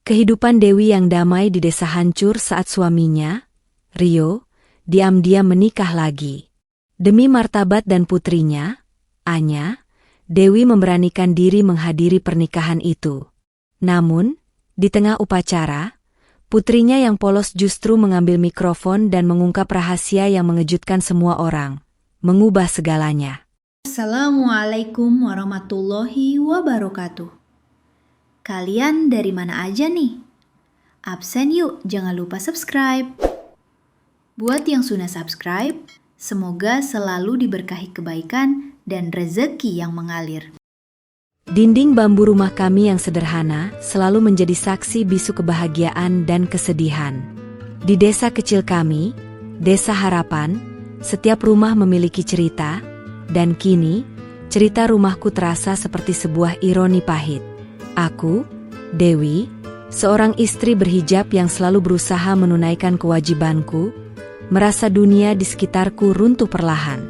Kehidupan Dewi yang damai di desa hancur saat suaminya, Rio, diam-diam menikah lagi. Demi martabat dan putrinya, Anya, Dewi memberanikan diri menghadiri pernikahan itu. Namun, di tengah upacara, putrinya yang polos justru mengambil mikrofon dan mengungkap rahasia yang mengejutkan semua orang, mengubah segalanya. Assalamualaikum warahmatullahi wabarakatuh. Kalian dari mana aja nih? Absen yuk, jangan lupa subscribe. Buat yang sudah subscribe, semoga selalu diberkahi kebaikan dan rezeki yang mengalir. Dinding bambu rumah kami yang sederhana selalu menjadi saksi bisu kebahagiaan dan kesedihan. Di desa kecil kami, Desa Harapan, setiap rumah memiliki cerita, dan kini, cerita rumahku terasa seperti sebuah ironi pahit. Aku, Dewi, seorang istri berhijab yang selalu berusaha menunaikan kewajibanku, merasa dunia di sekitarku runtuh perlahan.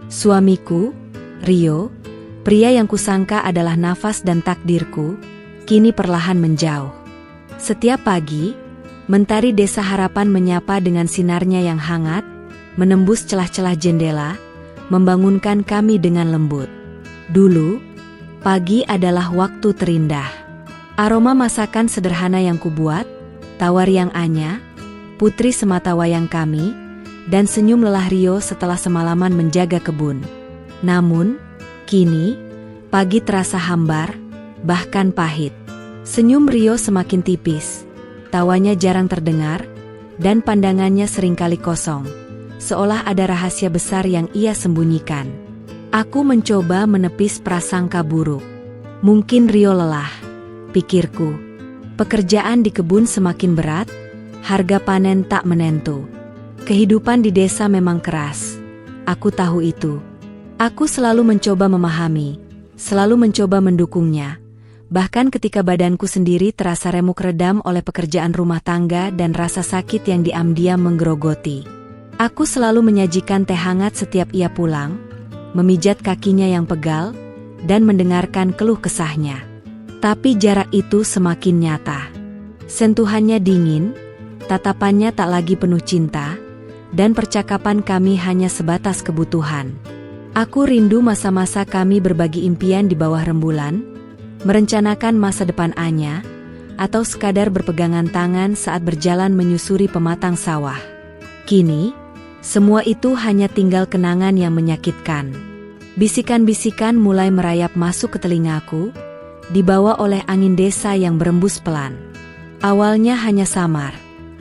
Suamiku, Rio, pria yang kusangka adalah nafas dan takdirku, kini perlahan menjauh. Setiap pagi, mentari Desa Harapan menyapa dengan sinarnya yang hangat, menembus celah-celah jendela, membangunkan kami dengan lembut. Dulu, pagi adalah waktu terindah. Aroma masakan sederhana yang kubuat, tawar yang Anya, putri sematawayang kami, dan senyum lelah Rio setelah semalaman menjaga kebun. Namun, kini, pagi terasa hambar, bahkan pahit. Senyum Rio semakin tipis, tawanya jarang terdengar, dan pandangannya seringkali kosong, seolah ada rahasia besar yang ia sembunyikan. Aku mencoba menepis prasangka buruk. Mungkin Rio lelah, pikirku. Pekerjaan di kebun semakin berat, harga panen tak menentu. Kehidupan di desa memang keras. Aku tahu itu. Aku selalu mencoba memahami, selalu mencoba mendukungnya. Bahkan ketika badanku sendiri terasa remuk redam oleh pekerjaan rumah tangga dan rasa sakit yang diam-diam menggerogoti. Aku selalu menyajikan teh hangat setiap ia pulang, memijat kakinya yang pegal, dan mendengarkan keluh kesahnya. Tapi jarak itu semakin nyata. Sentuhannya dingin, tatapannya tak lagi penuh cinta, dan percakapan kami hanya sebatas kebutuhan. Aku rindu masa-masa kami berbagi impian di bawah rembulan, merencanakan masa depan Anya, atau sekadar berpegangan tangan saat berjalan menyusuri pematang sawah. Kini, semua itu hanya tinggal kenangan yang menyakitkan. Bisikan-bisikan mulai merayap masuk ke telingaku, dibawa oleh angin desa yang berembus pelan. Awalnya hanya samar,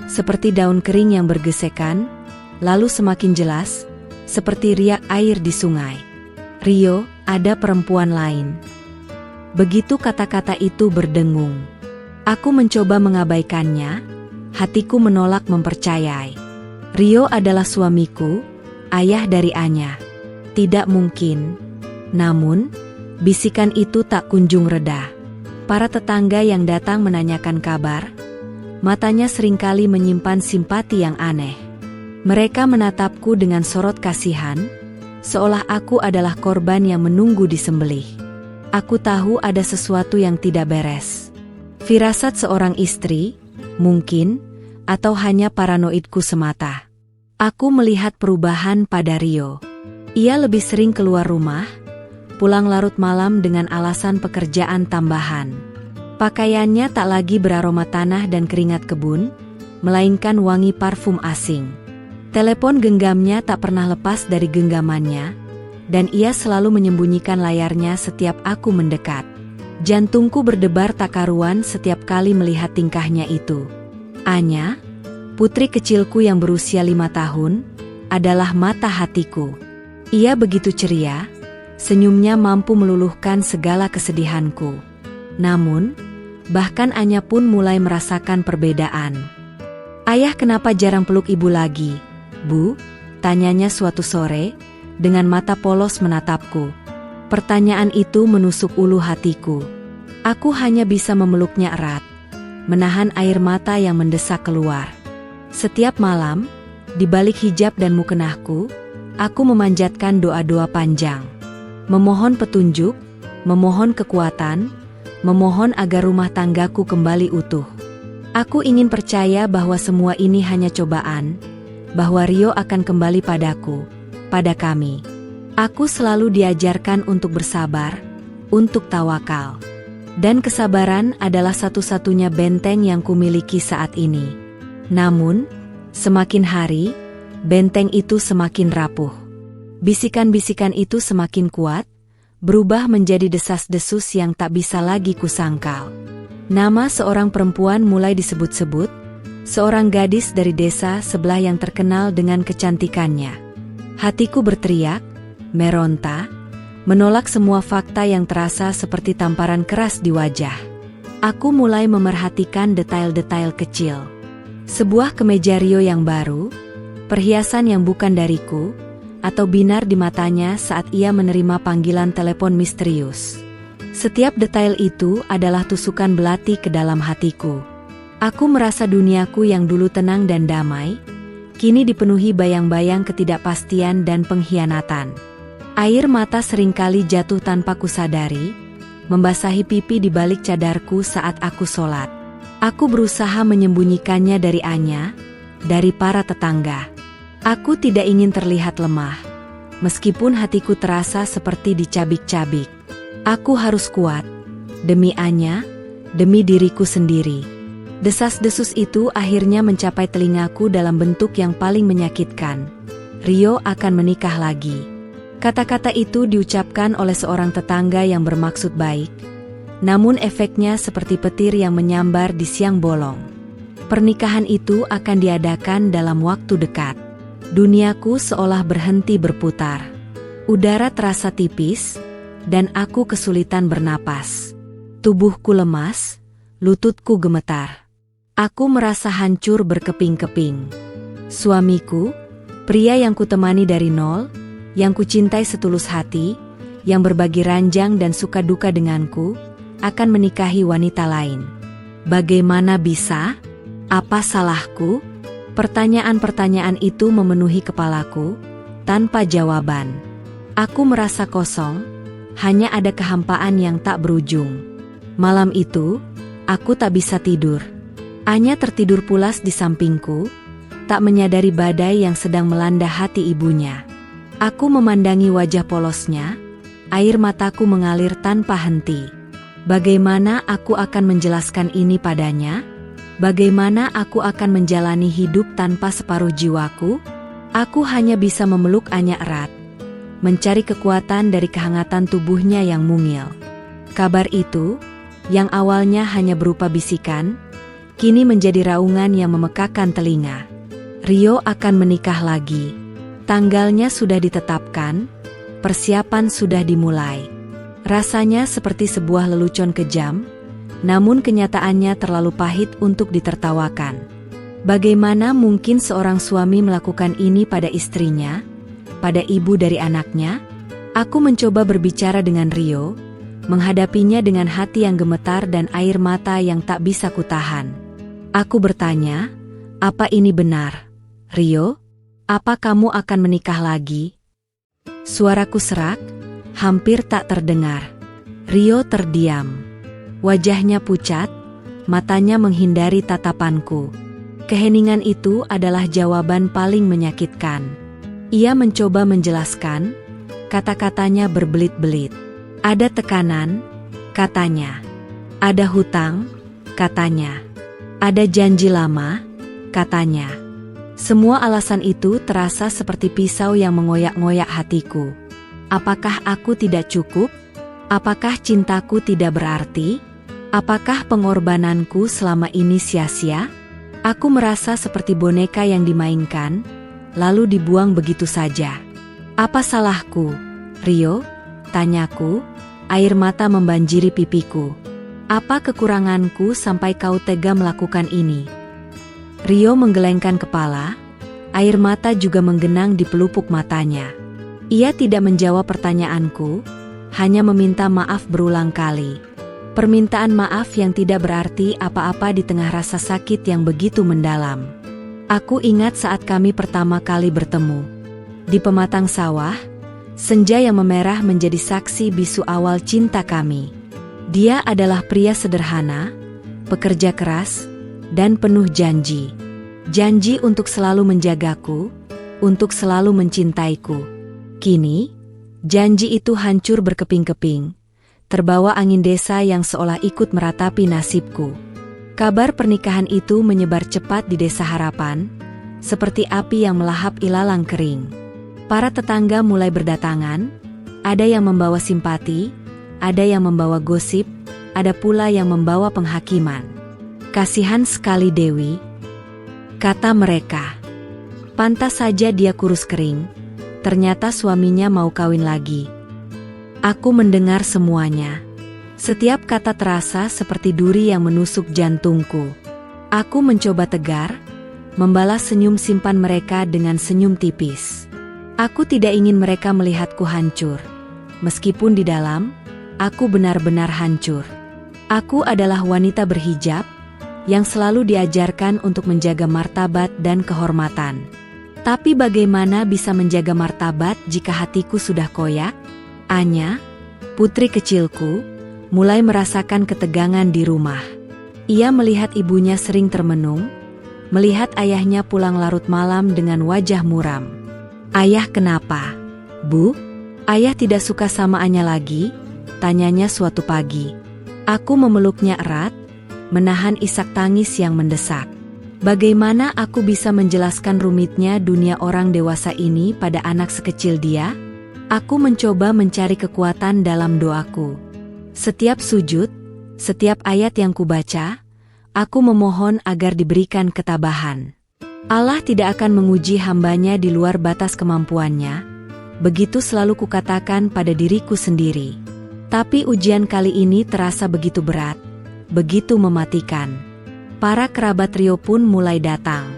seperti daun kering yang bergesekan, lalu semakin jelas, seperti riak air di sungai. Rio, ada perempuan lain. Begitu kata-kata itu berdengung. Aku mencoba mengabaikannya, hatiku menolak mempercayai. Rio adalah suamiku, ayah dari Anya. Tidak mungkin. Namun, bisikan itu tak kunjung reda. Para tetangga yang datang menanyakan kabar, matanya seringkali menyimpan simpati yang aneh. Mereka menatapku dengan sorot kasihan, seolah aku adalah korban yang menunggu disembelih. Aku tahu ada sesuatu yang tidak beres. Firasat seorang istri, mungkin, atau hanya paranoidku semata. Aku melihat perubahan pada Rio. Ia lebih sering keluar rumah, pulang larut malam dengan alasan pekerjaan tambahan. Pakaiannya tak lagi beraroma tanah dan keringat kebun, melainkan wangi parfum asing. Telepon genggamnya tak pernah lepas dari genggamannya, dan ia selalu menyembunyikan layarnya setiap aku mendekat. Jantungku berdebar tak karuan setiap kali melihat tingkahnya itu. Anya, putri kecilku yang berusia 5 tahun, adalah mata hatiku. Ia begitu ceria, senyumnya mampu meluluhkan segala kesedihanku. Namun, bahkan Anya pun mulai merasakan perbedaan. "Ayah kenapa jarang peluk ibu lagi, Bu?" tanyanya suatu sore, dengan mata polos menatapku. Pertanyaan itu menusuk ulu hatiku. Aku hanya bisa memeluknya erat, menahan air mata yang mendesak keluar. Setiap malam, di balik hijab dan mukenahku, aku memanjatkan doa-doa panjang. Memohon petunjuk, memohon kekuatan, memohon agar rumah tanggaku kembali utuh. Aku ingin percaya bahwa semua ini hanya cobaan, bahwa Rio akan kembali padaku, pada kami. Aku selalu diajarkan untuk bersabar, untuk tawakal. Dan kesabaran adalah satu-satunya benteng yang kumiliki saat ini. Namun, semakin hari, benteng itu semakin rapuh. Bisikan-bisikan itu semakin kuat, berubah menjadi desas-desus yang tak bisa lagi kusangkal. Nama seorang perempuan mulai disebut-sebut, seorang gadis dari desa sebelah yang terkenal dengan kecantikannya. Hatiku berteriak, meronta, menolak semua fakta yang terasa seperti tamparan keras di wajah. Aku mulai memerhatikan detail-detail kecil. Sebuah kemeja Rio yang baru, perhiasan yang bukan dariku, atau binar di matanya saat ia menerima panggilan telepon misterius. Setiap detail itu adalah tusukan belati ke dalam hatiku. Aku merasa duniaku yang dulu tenang dan damai, kini dipenuhi bayang-bayang ketidakpastian dan pengkhianatan. Air mata seringkali jatuh tanpa kusadari, membasahi pipi di balik cadarku saat aku sholat. Aku berusaha menyembunyikannya dari Anya, dari para tetangga. Aku tidak ingin terlihat lemah, meskipun hatiku terasa seperti dicabik-cabik. Aku harus kuat, demi Anya, demi diriku sendiri. Desas-desus itu akhirnya mencapai telingaku dalam bentuk yang paling menyakitkan. Rio akan menikah lagi. Kata-kata itu diucapkan oleh seorang tetangga yang bermaksud baik, namun efeknya seperti petir yang menyambar di siang bolong. Pernikahan itu akan diadakan dalam waktu dekat. Duniaku seolah berhenti berputar. Udara terasa tipis, dan aku kesulitan bernapas. Tubuhku lemas, lututku gemetar. Aku merasa hancur berkeping-keping. Suamiku, pria yang kutemani dari nol, yang kucintai setulus hati, yang berbagi ranjang dan suka duka denganku, akan menikahi wanita lain. Bagaimana bisa? Apa salahku? Pertanyaan-pertanyaan itu memenuhi kepalaku, tanpa jawaban. Aku merasa kosong, hanya ada kehampaan yang tak berujung. Malam itu, aku tak bisa tidur. Anya tertidur pulas di sampingku, tak menyadari badai yang sedang melanda hati ibunya. Aku memandangi wajah polosnya, air mataku mengalir tanpa henti. Bagaimana aku akan menjelaskan ini padanya? Bagaimana aku akan menjalani hidup tanpa separuh jiwaku? Aku hanya bisa memeluk Anya erat, mencari kekuatan dari kehangatan tubuhnya yang mungil. Kabar itu, yang awalnya hanya berupa bisikan, kini menjadi raungan yang memekakkan telinga. Rio akan menikah lagi. Tanggalnya sudah ditetapkan, persiapan sudah dimulai. Rasanya seperti sebuah lelucon kejam, namun kenyataannya terlalu pahit untuk ditertawakan. Bagaimana mungkin seorang suami melakukan ini pada istrinya, pada ibu dari anaknya? Aku mencoba berbicara dengan Rio, menghadapinya dengan hati yang gemetar dan air mata yang tak bisa kutahan. Aku bertanya, apa ini benar? Rio, apa kamu akan menikah lagi? Suaraku serak, hampir tak terdengar. Rio terdiam. Wajahnya pucat, matanya menghindari tatapanku. Keheningan itu adalah jawaban paling menyakitkan. Ia mencoba menjelaskan, kata-katanya berbelit-belit. Ada tekanan, katanya. Ada hutang, katanya. Ada janji lama, katanya. Semua alasan itu terasa seperti pisau yang mengoyak-ngoyak hatiku. Apakah aku tidak cukup? Apakah cintaku tidak berarti? Apakah pengorbananku selama ini sia-sia? Aku merasa seperti boneka yang dimainkan, lalu dibuang begitu saja. Apa salahku, Rio? Tanyaku, air mata membanjiri pipiku. Apa kekuranganku sampai kau tega melakukan ini? Rio menggelengkan kepala, air mata juga menggenang di pelupuk matanya. Ia tidak menjawab pertanyaanku, hanya meminta maaf berulang kali. Permintaan maaf yang tidak berarti apa-apa di tengah rasa sakit yang begitu mendalam. Aku ingat saat kami pertama kali bertemu. Di pematang sawah, senja yang memerah menjadi saksi bisu awal cinta kami. Dia adalah pria sederhana, pekerja keras, dan penuh janji. Janji untuk selalu menjagaku, untuk selalu mencintaiku. Kini, janji itu hancur berkeping-keping, terbawa angin desa yang seolah ikut meratapi nasibku. Kabar pernikahan itu menyebar cepat di Desa Harapan, seperti api yang melahap ilalang kering. Para tetangga mulai berdatangan, ada yang membawa simpati, ada yang membawa gosip, ada pula yang membawa penghakiman. Kasihan sekali Dewi, kata mereka. Pantas saja dia kurus kering, ternyata suaminya mau kawin lagi. Aku mendengar semuanya. Setiap kata terasa seperti duri yang menusuk jantungku. Aku mencoba tegar, membalas senyum simpan mereka dengan senyum tipis. Aku tidak ingin mereka melihatku hancur. Meskipun di dalam, aku benar-benar hancur. Aku adalah wanita berhijab, yang selalu diajarkan untuk menjaga martabat dan kehormatan. Tapi bagaimana bisa menjaga martabat jika hatiku sudah koyak? Anya, putri kecilku, mulai merasakan ketegangan di rumah. Ia melihat ibunya sering termenung, melihat ayahnya pulang larut malam dengan wajah muram. Ayah kenapa? Bu, ayah tidak suka sama Anya lagi? Tanyanya suatu pagi. Aku memeluknya erat, menahan isak tangis yang mendesak. Bagaimana aku bisa menjelaskan rumitnya dunia orang dewasa ini pada anak sekecil dia? Aku mencoba mencari kekuatan dalam doaku. Setiap sujud, setiap ayat yang kubaca, aku memohon agar diberikan ketabahan. Allah tidak akan menguji hambanya di luar batas kemampuannya, begitu selalu kukatakan pada diriku sendiri. Tapi ujian kali ini terasa begitu berat, begitu mematikan. Para kerabat Rio pun mulai datang.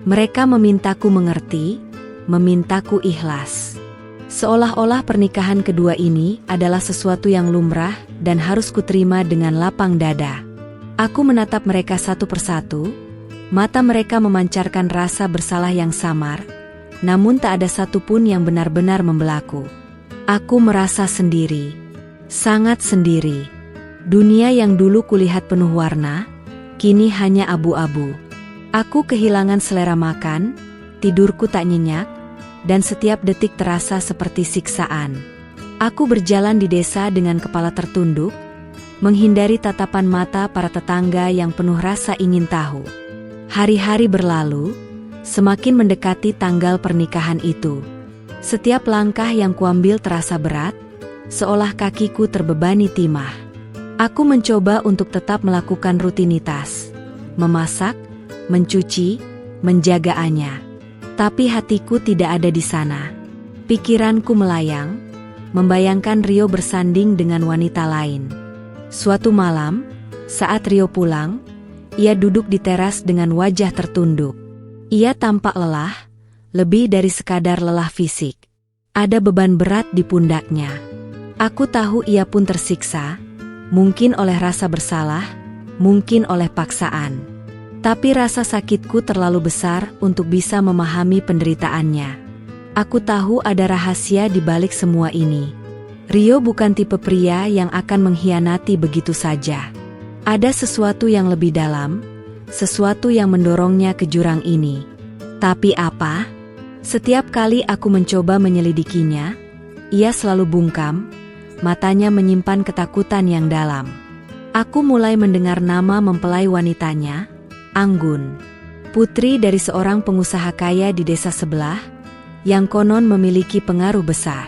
Mereka memintaku mengerti, memintaku ikhlas. Seolah-olah pernikahan kedua ini adalah sesuatu yang lumrah dan harus kuterima dengan lapang dada. Aku menatap mereka satu persatu, mata mereka memancarkan rasa bersalah yang samar, namun tak ada satupun yang benar-benar membelaku. Aku merasa sendiri, sangat sendiri. Dunia yang dulu kulihat penuh warna, kini hanya abu-abu. Aku kehilangan selera makan, tidurku tak nyenyak, dan setiap detik terasa seperti siksaan. Aku berjalan di desa dengan kepala tertunduk, menghindari tatapan mata para tetangga yang penuh rasa ingin tahu. Hari-hari berlalu, semakin mendekati tanggal pernikahan itu. Setiap langkah yang kuambil terasa berat, seolah kakiku terbebani timah. Aku mencoba untuk tetap melakukan rutinitas, memasak, mencuci, menjaga Anya. Tapi hatiku tidak ada di sana. Pikiranku melayang, membayangkan Rio bersanding dengan wanita lain. Suatu malam, saat Rio pulang, ia duduk di teras dengan wajah tertunduk. Ia tampak lelah, lebih dari sekadar lelah fisik. Ada beban berat di pundaknya. Aku tahu ia pun tersiksa, mungkin oleh rasa bersalah, mungkin oleh paksaan. Tapi rasa sakitku terlalu besar untuk bisa memahami penderitaannya. Aku tahu ada rahasia di balik semua ini. Rio bukan tipe pria yang akan mengkhianati begitu saja. Ada sesuatu yang lebih dalam, sesuatu yang mendorongnya ke jurang ini. Tapi apa? Setiap kali aku mencoba menyelidikinya, ia selalu bungkam, matanya menyimpan ketakutan yang dalam. Aku mulai mendengar nama mempelai wanitanya, Anggun, putri dari seorang pengusaha kaya di desa sebelah, yang konon memiliki pengaruh besar.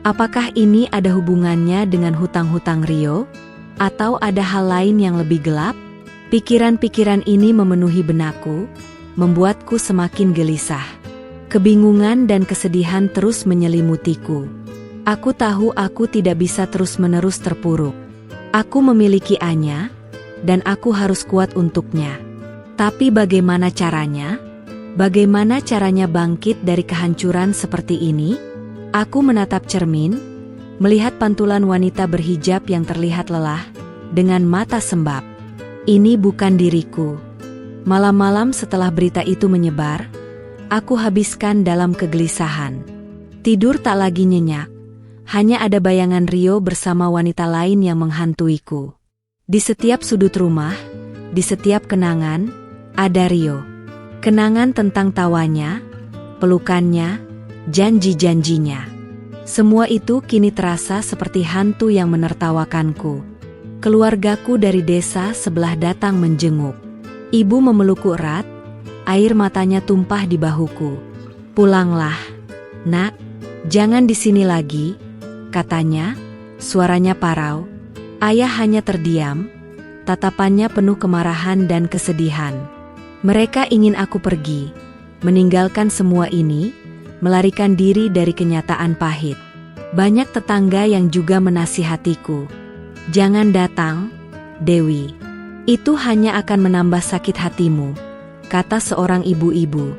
Apakah ini ada hubungannya dengan hutang-hutang Rio? Atau ada hal lain yang lebih gelap? Pikiran-pikiran ini memenuhi benakku, membuatku semakin gelisah. Kebingungan dan kesedihan terus menyelimutiku. Aku tahu aku tidak bisa terus-menerus terpuruk. Aku memiliki Anya, dan aku harus kuat untuknya. Tapi bagaimana caranya? Bagaimana caranya bangkit dari kehancuran seperti ini? Aku menatap cermin, melihat pantulan wanita berhijab yang terlihat lelah, dengan mata sembab. Ini bukan diriku. Malam-malam setelah berita itu menyebar, aku habiskan dalam kegelisahan. Tidur tak lagi nyenyak, hanya ada bayangan Rio bersama wanita lain yang menghantuiku. Di setiap sudut rumah, Di setiap kenangan, ada Rio. Kenangan tentang tawanya, pelukannya, janji-janjinya. Semua itu kini terasa seperti hantu yang menertawakanku. Keluargaku dari desa sebelah datang menjenguk. Ibu memelukku erat, air matanya tumpah di bahuku. "Pulanglah, Nak. Jangan di sini lagi," katanya, suaranya parau. Ayah hanya terdiam, tatapannya penuh kemarahan dan kesedihan. Mereka ingin aku pergi, meninggalkan semua ini, melarikan diri dari kenyataan pahit. Banyak tetangga yang juga menasihatiku. "Jangan datang, Dewi. Itu hanya akan menambah sakit hatimu," kata seorang ibu-ibu.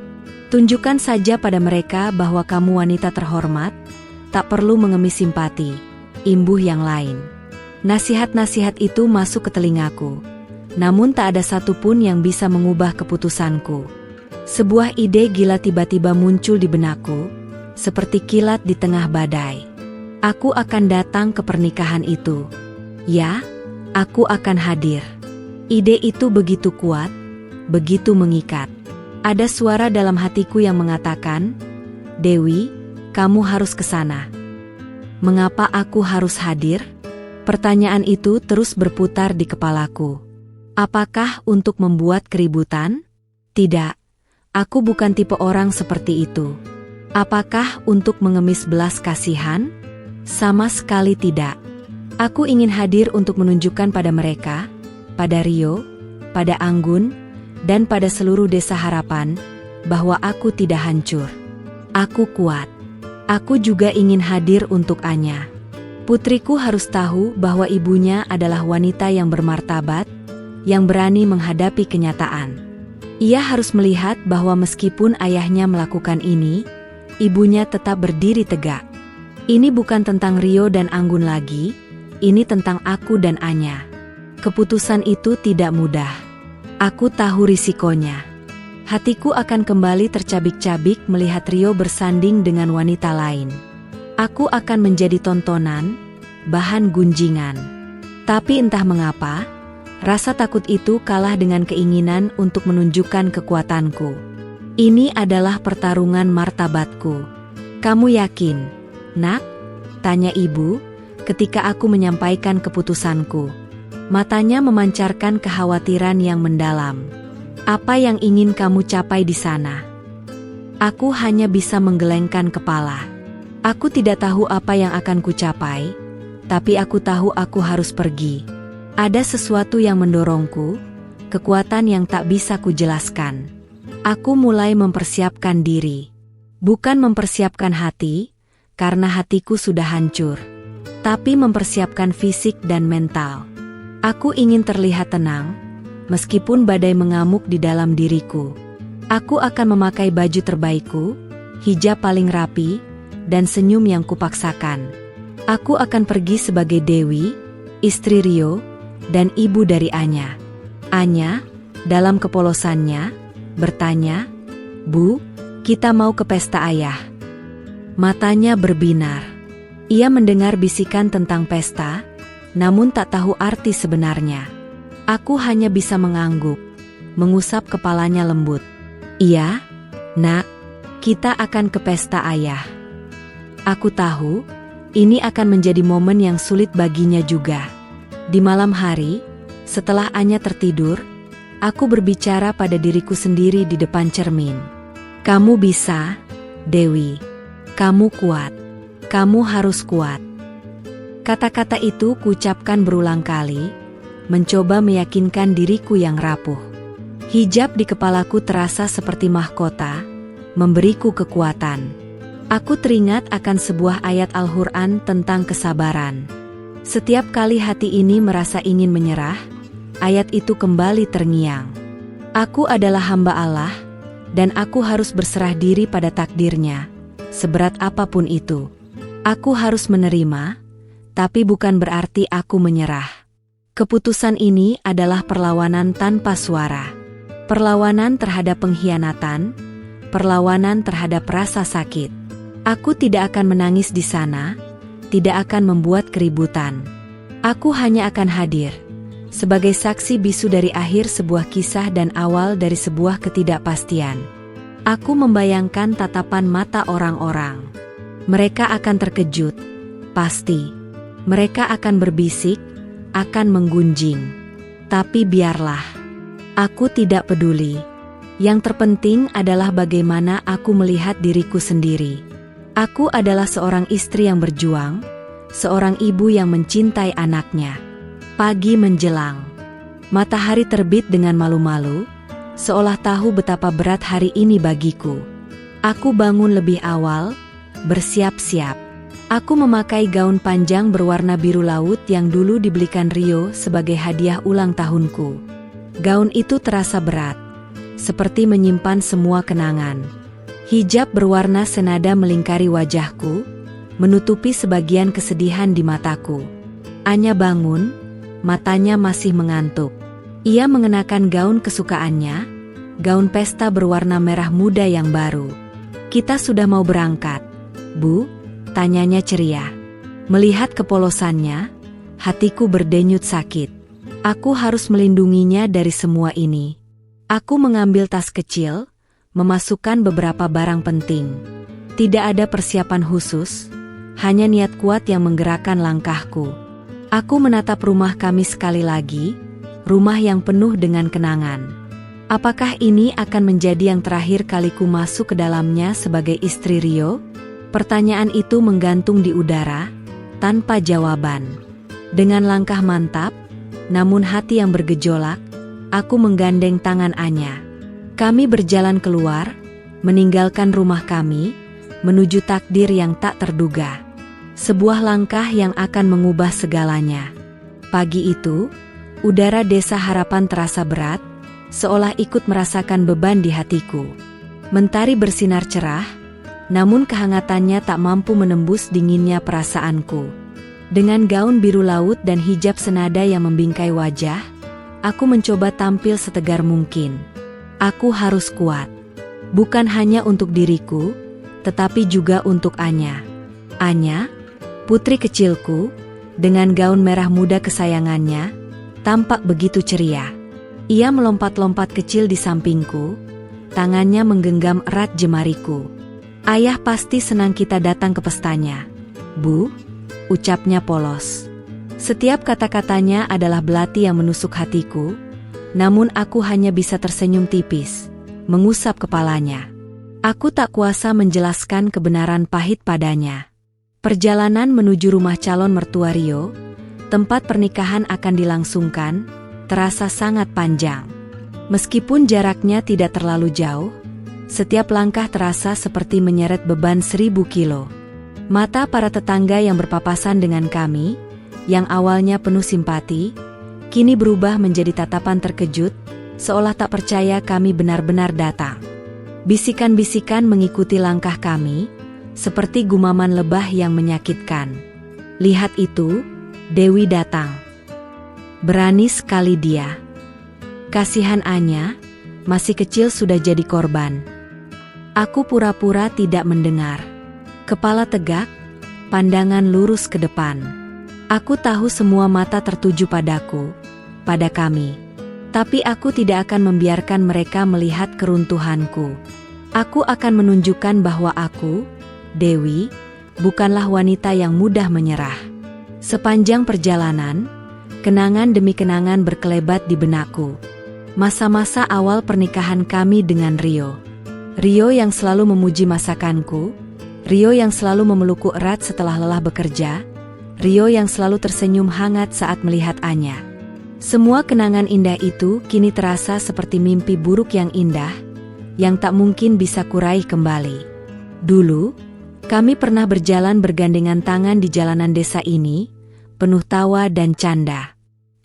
"Tunjukkan saja pada mereka bahwa kamu wanita terhormat, tak perlu mengemis simpati," imbuh yang lain. Nasihat-nasihat itu masuk ke telingaku, namun tak ada satupun yang bisa mengubah keputusanku. Sebuah ide gila tiba-tiba muncul di benakku, seperti kilat di tengah badai. Aku akan datang ke pernikahan itu. Ya, aku akan hadir. Ide itu begitu kuat, begitu mengikat. Ada suara dalam hatiku yang mengatakan, "Dewi, kamu harus ke sana." Mengapa aku harus hadir? Pertanyaan itu terus berputar di kepalaku. Apakah untuk membuat keributan? Tidak, aku bukan tipe orang seperti itu. Apakah untuk mengemis belas kasihan? Sama sekali tidak. Aku ingin hadir untuk menunjukkan pada mereka, pada Rio, pada Anggun, dan pada seluruh desa Harapan, bahwa aku tidak hancur. Aku kuat. Aku juga ingin hadir untuk Anya. Putriku harus tahu bahwa ibunya adalah wanita yang bermartabat, yang berani menghadapi kenyataan. Ia harus melihat bahwa meskipun ayahnya melakukan ini, ibunya tetap berdiri tegak. Ini bukan tentang Rio dan Anggun lagi, ini tentang aku dan Anya. Keputusan itu tidak mudah. Aku tahu risikonya. Hatiku akan kembali tercabik-cabik melihat Rio bersanding dengan wanita lain. Aku akan menjadi tontonan, bahan gunjingan. Tapi entah mengapa, rasa takut itu kalah dengan keinginan untuk menunjukkan kekuatanku. Ini adalah pertarungan martabatku. "Kamu yakin, Nak?" tanya ibu, ketika aku menyampaikan keputusanku. Matanya memancarkan kekhawatiran yang mendalam. "Apa yang ingin kamu capai di sana?" Aku hanya bisa menggelengkan kepala. Aku tidak tahu apa yang akan kucapai, tapi aku tahu aku harus pergi. Ada sesuatu yang mendorongku, kekuatan yang tak bisa kujelaskan. Aku mulai mempersiapkan diri. Bukan mempersiapkan hati, karena hatiku sudah hancur. Tapi mempersiapkan fisik dan mental. Aku ingin terlihat tenang, meskipun badai mengamuk di dalam diriku. Aku akan memakai baju terbaikku, hijab paling rapi, dan senyum yang kupaksakan. Aku akan pergi sebagai Dewi, istri Rio, dan ibu dari Anya. Anya, dalam kepolosannya, bertanya, "Bu, kita mau ke pesta ayah." Matanya berbinar. Ia mendengar bisikan tentang pesta, namun tak tahu arti sebenarnya. Aku hanya bisa mengangguk, mengusap kepalanya lembut. "Iya, Nak, kita akan ke pesta ayah." Aku tahu, ini akan menjadi momen yang sulit baginya juga. Di malam hari, setelah Anya tertidur, aku berbicara pada diriku sendiri di depan cermin. "Kamu bisa, Dewi. Kamu kuat. Kamu harus kuat." Kata-kata itu kuucapkan berulang kali, mencoba meyakinkan diriku yang rapuh. Hijab di kepalaku terasa seperti mahkota, memberiku kekuatan. Aku teringat akan sebuah ayat Al-Quran tentang kesabaran. Setiap kali hati ini merasa ingin menyerah, ayat itu kembali terngiang. Aku adalah hamba Allah, dan aku harus berserah diri pada takdirnya, seberat apapun itu. Aku harus menerima, tapi bukan berarti aku menyerah. Keputusan ini adalah perlawanan tanpa suara. Perlawanan terhadap pengkhianatan, perlawanan terhadap rasa sakit. Aku tidak akan menangis di sana, tidak akan membuat keributan. Aku hanya akan hadir, sebagai saksi bisu dari akhir sebuah kisah dan awal dari sebuah ketidakpastian. Aku membayangkan tatapan mata orang-orang. Mereka akan terkejut, pasti. Mereka akan berbisik, akan menggunjing. Tapi biarlah. Aku tidak peduli. Yang terpenting adalah bagaimana aku melihat diriku sendiri. Aku adalah seorang istri yang berjuang, seorang ibu yang mencintai anaknya. Pagi menjelang. Matahari terbit dengan malu-malu, seolah tahu betapa berat hari ini bagiku. Aku bangun lebih awal, bersiap-siap. Aku memakai gaun panjang berwarna biru laut yang dulu dibelikan Rio sebagai hadiah ulang tahunku. Gaun itu terasa berat, seperti menyimpan semua kenangan. Hijab berwarna senada melingkari wajahku, menutupi sebagian kesedihan di mataku. Anya bangun, matanya masih mengantuk. Ia mengenakan gaun kesukaannya, gaun pesta berwarna merah muda yang baru. "Kita sudah mau berangkat, Bu?" tanyanya ceria. Melihat kepolosannya, hatiku berdenyut sakit. Aku harus melindunginya dari semua ini. Aku mengambil tas kecil, memasukkan beberapa barang penting. Tidak ada persiapan khusus, hanya niat kuat yang menggerakkan langkahku. Aku menatap rumah kami sekali lagi, rumah yang penuh dengan kenangan. Apakah ini akan menjadi yang terakhir kaliku masuk ke dalamnya sebagai istri Rio? Pertanyaan itu menggantung di udara, tanpa jawaban. Dengan langkah mantap, namun hati yang bergejolak, aku menggandeng tangan Anya. Kami berjalan keluar, meninggalkan rumah kami, menuju takdir yang tak terduga. Sebuah langkah yang akan mengubah segalanya. Pagi itu, udara Desa Harapan terasa berat, seolah ikut merasakan beban di hatiku. Mentari bersinar cerah, namun kehangatannya tak mampu menembus dinginnya perasaanku. Dengan gaun biru laut dan hijab senada yang membingkai wajah, aku mencoba tampil setegar mungkin. Aku harus kuat. Bukan hanya untuk diriku, tetapi juga untuk Anya. Anya, putri kecilku, dengan gaun merah muda kesayangannya, tampak begitu ceria. Ia melompat-lompat kecil di sampingku, tangannya menggenggam erat jemariku. "Ayah pasti senang kita datang ke pestanya, Bu," ucapnya polos. Setiap kata-katanya adalah belati yang menusuk hatiku, namun aku hanya bisa tersenyum tipis, mengusap kepalanya. Aku tak kuasa menjelaskan kebenaran pahit padanya. Perjalanan menuju rumah calon mertua Rio, tempat pernikahan akan dilangsungkan, terasa sangat panjang. Meskipun jaraknya tidak terlalu jauh, setiap langkah terasa seperti menyeret beban 1000 kilo. Mata para tetangga yang berpapasan dengan kami, yang awalnya penuh simpati, kini berubah menjadi tatapan terkejut, seolah tak percaya kami benar-benar datang. Bisikan-bisikan mengikuti langkah kami, seperti gumaman lebah yang menyakitkan. "Lihat itu, Dewi datang. Berani sekali dia." Kasihan Anya, masih kecil sudah jadi korban. Aku pura-pura tidak mendengar. Kepala tegak, pandangan lurus ke depan. Aku tahu semua mata tertuju padaku, pada kami. Tapi aku tidak akan membiarkan mereka melihat keruntuhanku. Aku akan menunjukkan bahwa aku, Dewi, bukanlah wanita yang mudah menyerah. Sepanjang perjalanan, kenangan demi kenangan berkelebat di benakku. Masa-masa awal pernikahan kami dengan Rio. Rio yang selalu memuji masakanku, Rio yang selalu memelukku erat setelah lelah bekerja, Rio yang selalu tersenyum hangat saat melihat Anya. Semua kenangan indah itu kini terasa seperti mimpi buruk yang indah, yang tak mungkin bisa kuraih kembali. Dulu, kami pernah berjalan bergandengan tangan di jalanan desa ini, penuh tawa dan canda.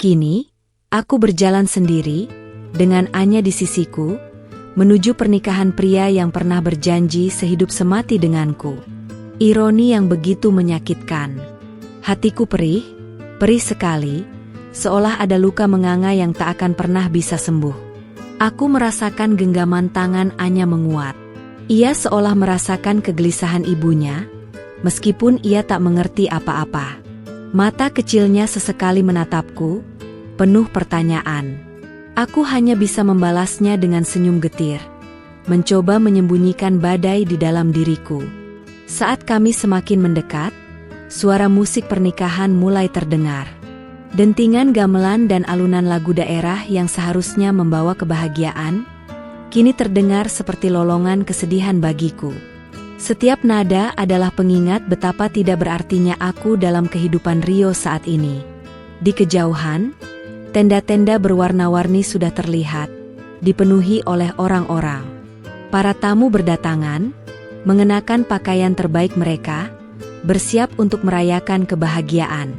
Kini, aku berjalan sendiri, dengan Anya di sisiku, menuju pernikahan pria yang pernah berjanji sehidup semati denganku. Ironi yang begitu menyakitkan. Hatiku perih sekali, seolah ada luka menganga yang tak akan pernah bisa sembuh. Aku merasakan genggaman tangan Anya menguat. Ia seolah merasakan kegelisahan ibunya, meskipun ia tak mengerti apa-apa. Mata kecilnya sesekali menatapku, penuh pertanyaan. Aku hanya bisa membalasnya dengan senyum getir, mencoba menyembunyikan badai di dalam diriku. Saat kami semakin mendekat, suara musik pernikahan mulai terdengar. Dentingan gamelan dan alunan lagu daerah yang seharusnya membawa kebahagiaan, kini terdengar seperti lolongan kesedihan bagiku. Setiap nada adalah pengingat betapa tidak berartinya aku dalam kehidupan Rio saat ini. Di kejauhan, tenda-tenda berwarna-warni sudah terlihat, dipenuhi oleh orang-orang. Para tamu berdatangan, mengenakan pakaian terbaik mereka, bersiap untuk merayakan kebahagiaan.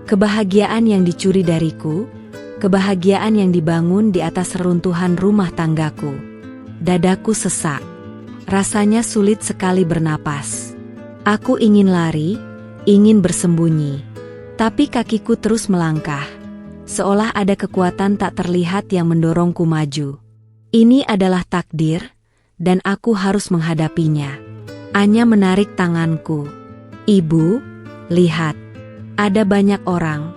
Kebahagiaan yang dicuri dariku, kebahagiaan yang dibangun di atas reruntuhan rumah tanggaku. Dadaku sesak. Rasanya sulit sekali bernapas. Aku ingin lari, ingin bersembunyi. Tapi kakiku terus melangkah, seolah ada kekuatan tak terlihat yang mendorongku maju. Ini adalah takdir, dan aku harus menghadapinya. Anya menarik tanganku. "Ibu, lihat. Ada banyak orang,"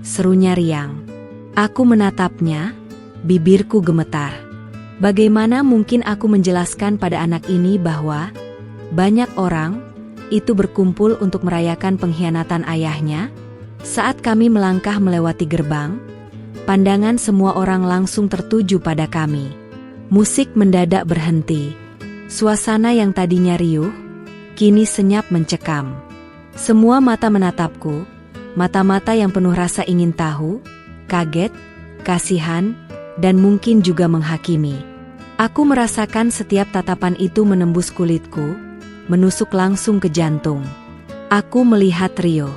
serunya riang. Aku menatapnya, bibirku gemetar. Bagaimana mungkin aku menjelaskan pada anak ini bahwa banyak orang itu berkumpul untuk merayakan pengkhianatan ayahnya? Saat kami melangkah melewati gerbang, pandangan semua orang langsung tertuju pada kami. Musik mendadak berhenti. Suasana yang tadinya riuh, kini senyap mencekam. Semua mata menatapku, mata-mata yang penuh rasa ingin tahu, kaget, kasihan, dan mungkin juga menghakimi. Aku merasakan setiap tatapan itu menembus kulitku, menusuk langsung ke jantung. Aku melihat Rio.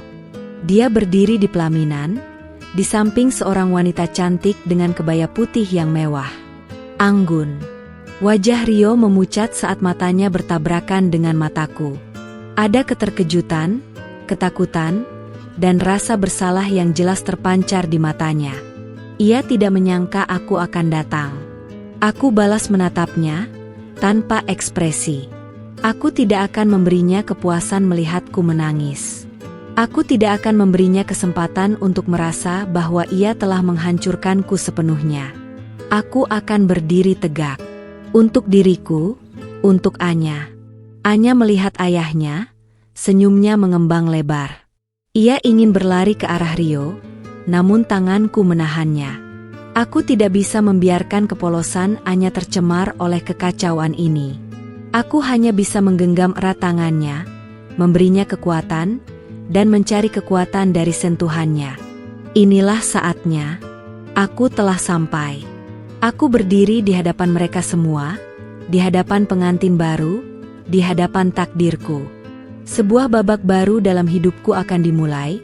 Dia berdiri di pelaminan, di samping seorang wanita cantik dengan kebaya putih yang mewah. Anggun. Wajah Rio memucat saat matanya bertabrakan dengan mataku. Ada keterkejutan, ketakutan, dan rasa bersalah yang jelas terpancar di matanya. Ia tidak menyangka aku akan datang. Aku balas menatapnya, tanpa ekspresi. Aku tidak akan memberinya kepuasan melihatku menangis. Aku tidak akan memberinya kesempatan untuk merasa bahwa ia telah menghancurkanku sepenuhnya. Aku akan berdiri tegak. Untuk diriku, untuk Anya. Anya melihat ayahnya, senyumnya mengembang lebar. Ia ingin berlari ke arah Rio, namun tanganku menahannya. Aku tidak bisa membiarkan kepolosan Anya tercemar oleh kekacauan ini. Aku hanya bisa menggenggam erat tangannya, memberinya kekuatan, dan mencari kekuatan dari sentuhannya. Inilah saatnya. Aku telah sampai. Aku berdiri di hadapan mereka semua, di hadapan pengantin baru, di hadapan takdirku. Sebuah babak baru dalam hidupku akan dimulai,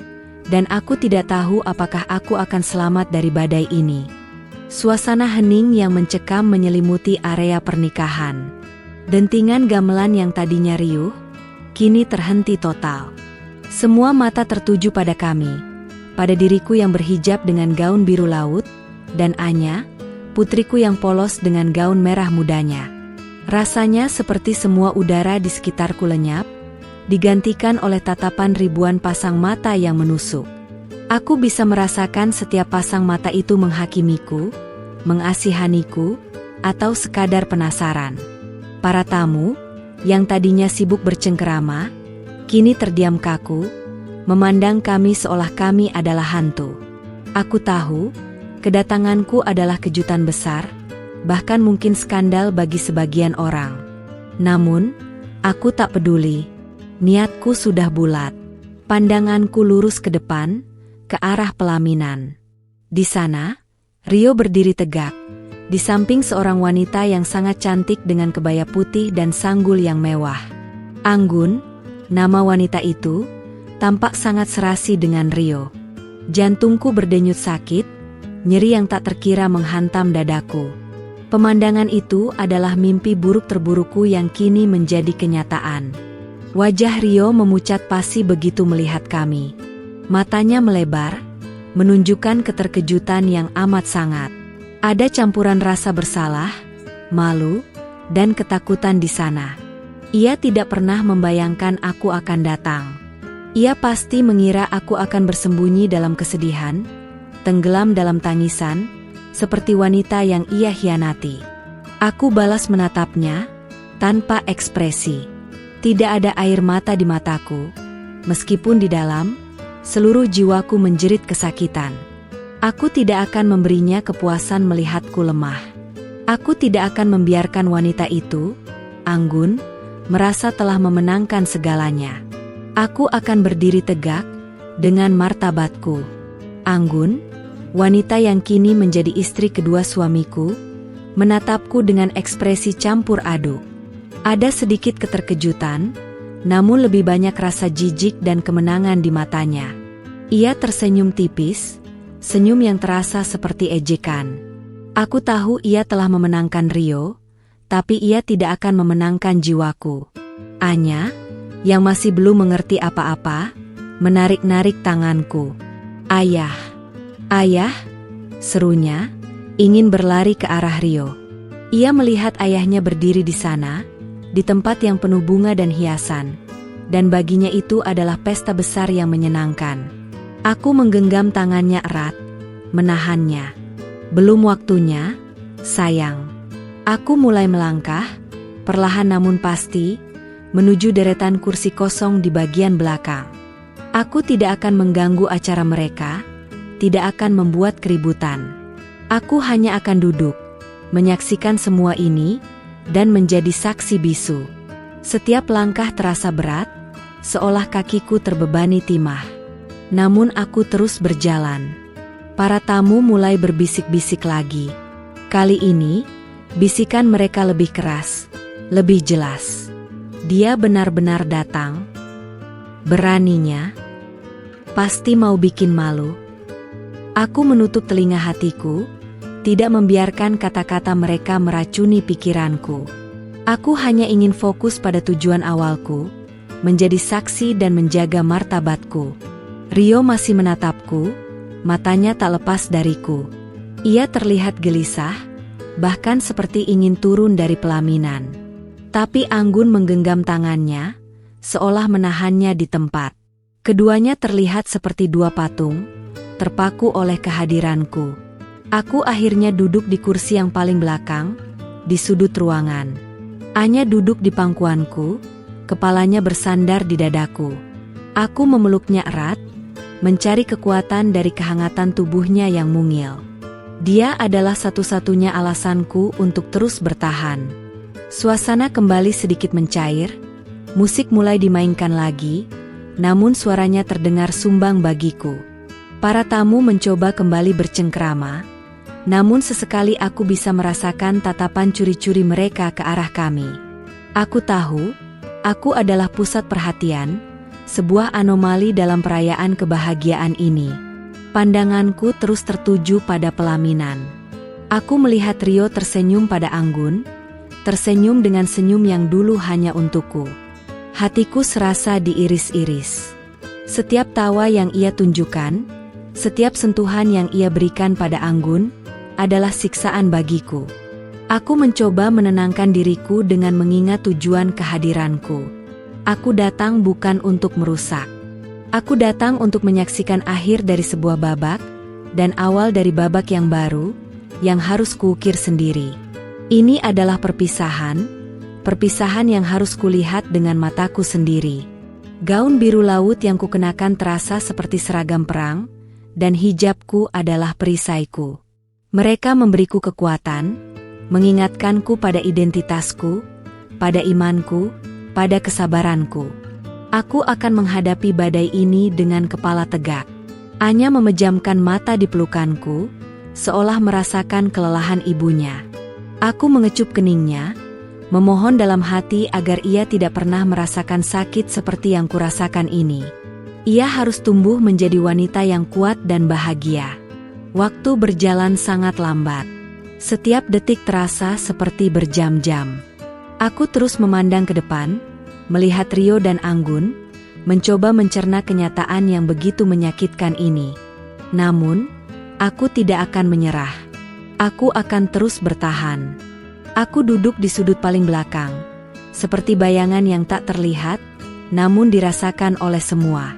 dan aku tidak tahu apakah aku akan selamat dari badai ini. Suasana hening yang mencekam menyelimuti area pernikahan. Dentingan gamelan yang tadinya riuh, kini terhenti total. Semua mata tertuju pada kami, pada diriku yang berhijab dengan gaun biru laut, dan Anya, putriku yang polos dengan gaun merah mudanya. Rasanya seperti semua udara di sekitarku lenyap, digantikan oleh tatapan ribuan pasang mata yang menusuk. Aku bisa merasakan setiap pasang mata itu menghakimiku, mengasihaniku, atau sekadar penasaran. Para tamu, yang tadinya sibuk bercengkerama, kini terdiam kaku, memandang kami seolah kami adalah hantu. Aku tahu, kedatanganku adalah kejutan besar, bahkan mungkin skandal bagi sebagian orang. Namun, aku tak peduli. Niatku sudah bulat. Pandanganku lurus ke depan, ke arah pelaminan. Di sana, Rio berdiri tegak, di samping seorang wanita yang sangat cantik dengan kebaya putih dan sanggul yang mewah. Anggun, nama wanita itu, tampak sangat serasi dengan Rio. Jantungku berdenyut sakit, nyeri yang tak terkira menghantam dadaku. Pemandangan itu adalah mimpi buruk terburukku yang kini menjadi kenyataan. Wajah Rio memucat pasi begitu melihat kami. Matanya melebar, menunjukkan keterkejutan yang amat sangat. Ada campuran rasa bersalah, malu, dan ketakutan di sana. Ia tidak pernah membayangkan aku akan datang. Ia pasti mengira aku akan bersembunyi dalam kesedihan, tenggelam dalam tangisan, seperti wanita yang ia hianati. Aku balas menatapnya, tanpa ekspresi. Tidak ada air mata di mataku, meskipun di dalam, seluruh jiwaku menjerit kesakitan. Aku tidak akan memberinya kepuasan melihatku lemah. Aku tidak akan membiarkan wanita itu, Anggun, merasa telah memenangkan segalanya. Aku akan berdiri tegak, dengan martabatku. Anggun, wanita yang kini menjadi istri kedua suamiku, menatapku dengan ekspresi campur aduk. Ada sedikit keterkejutan, namun lebih banyak rasa jijik dan kemenangan di matanya. Ia tersenyum tipis, senyum yang terasa seperti ejekan. Aku tahu ia telah memenangkan Rio, tapi ia tidak akan memenangkan jiwaku. Anya, yang masih belum mengerti apa-apa, menarik-narik tanganku. Ayah, ayah, serunya, ingin berlari ke arah Rio. Ia melihat ayahnya berdiri di sana, di tempat yang penuh bunga dan hiasan, dan baginya itu adalah pesta besar yang menyenangkan. Aku menggenggam tangannya erat, menahannya. Belum waktunya, sayang. Aku mulai melangkah, perlahan namun pasti, menuju deretan kursi kosong di bagian belakang. Aku tidak akan mengganggu acara mereka, tidak akan membuat keributan. Aku hanya akan duduk, menyaksikan semua ini, dan menjadi saksi bisu. Setiap langkah terasa berat, seolah kakiku terbebani timah. Namun aku terus berjalan. Para tamu mulai berbisik-bisik lagi. Kali ini, bisikan mereka lebih keras, lebih jelas. Dia benar-benar datang. Beraninya, pasti mau bikin malu. Aku menutup telinga hatiku, tidak membiarkan kata-kata mereka meracuni pikiranku. Aku hanya ingin fokus pada tujuan awalku, menjadi saksi dan menjaga martabatku. Rio masih menatapku, matanya tak lepas dariku. Ia terlihat gelisah, bahkan seperti ingin turun dari pelaminan. Tapi Anggun menggenggam tangannya, seolah menahannya di tempat. Keduanya terlihat seperti dua patung, terpaku oleh kehadiranku. Aku akhirnya duduk di kursi yang paling belakang, di sudut ruangan. Anya duduk di pangkuanku, kepalanya bersandar di dadaku. Aku memeluknya erat, mencari kekuatan dari kehangatan tubuhnya yang mungil. Dia adalah satu-satunya alasanku untuk terus bertahan. Suasana kembali sedikit mencair, musik mulai dimainkan lagi, namun suaranya terdengar sumbang bagiku. Para tamu mencoba kembali bercengkrama, namun sesekali aku bisa merasakan tatapan curi-curi mereka ke arah kami. Aku tahu, aku adalah pusat perhatian, sebuah anomali dalam perayaan kebahagiaan ini. Pandanganku terus tertuju pada pelaminan. Aku melihat Rio tersenyum pada Anggun, tersenyum dengan senyum yang dulu hanya untukku. Hatiku serasa diiris-iris. Setiap tawa yang ia tunjukkan, setiap sentuhan yang ia berikan pada Anggun, adalah siksaan bagiku. Aku mencoba menenangkan diriku dengan mengingat tujuan kehadiranku. Aku datang bukan untuk merusak. Aku datang untuk menyaksikan akhir dari sebuah babak, dan awal dari babak yang baru, yang harus kuukir sendiri. Ini adalah perpisahan, perpisahan yang harus kulihat dengan mataku sendiri. Gaun biru laut yang kukenakan terasa seperti seragam perang, dan hijabku adalah perisaiku. Mereka memberiku kekuatan, mengingatkanku pada identitasku, pada imanku, pada kesabaranku. Aku akan menghadapi badai ini dengan kepala tegak. Anya memejamkan mata di pelukanku, seolah merasakan kelelahan ibunya. Aku mengecup keningnya, memohon dalam hati agar ia tidak pernah merasakan sakit seperti yang kurasakan ini. Ia harus tumbuh menjadi wanita yang kuat dan bahagia. Waktu berjalan sangat lambat. Setiap detik terasa seperti berjam-jam. Aku terus memandang ke depan, melihat Rio dan Anggun, mencoba mencerna kenyataan yang begitu menyakitkan ini. Namun, aku tidak akan menyerah. Aku akan terus bertahan. Aku duduk di sudut paling belakang, seperti bayangan yang tak terlihat, namun dirasakan oleh semua.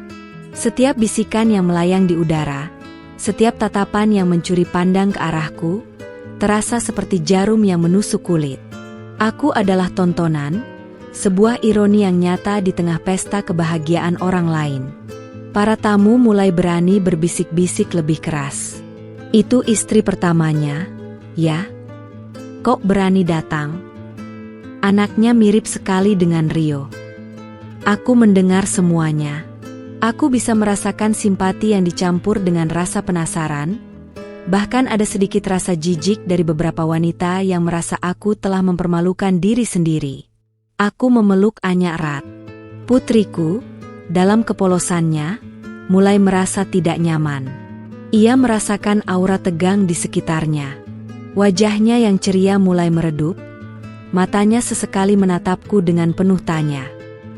Setiap bisikan yang melayang di udara, Setiap tatapan yang mencuri pandang ke arahku, terasa seperti jarum yang menusuk kulit. Aku adalah tontonan, sebuah ironi yang nyata di tengah pesta kebahagiaan orang lain. Para tamu mulai berani berbisik-bisik lebih keras. Itu istri pertamanya, ya? Kok berani datang? Anaknya mirip sekali dengan Rio. Aku mendengar semuanya. Aku bisa merasakan simpati yang dicampur dengan rasa penasaran. Bahkan ada sedikit rasa jijik dari beberapa wanita yang merasa aku telah mempermalukan diri sendiri. Aku memeluk Anya erat. Putriku, dalam kepolosannya, mulai merasa tidak nyaman. Ia merasakan aura tegang di sekitarnya. Wajahnya yang ceria mulai meredup. Matanya sesekali menatapku dengan penuh tanya.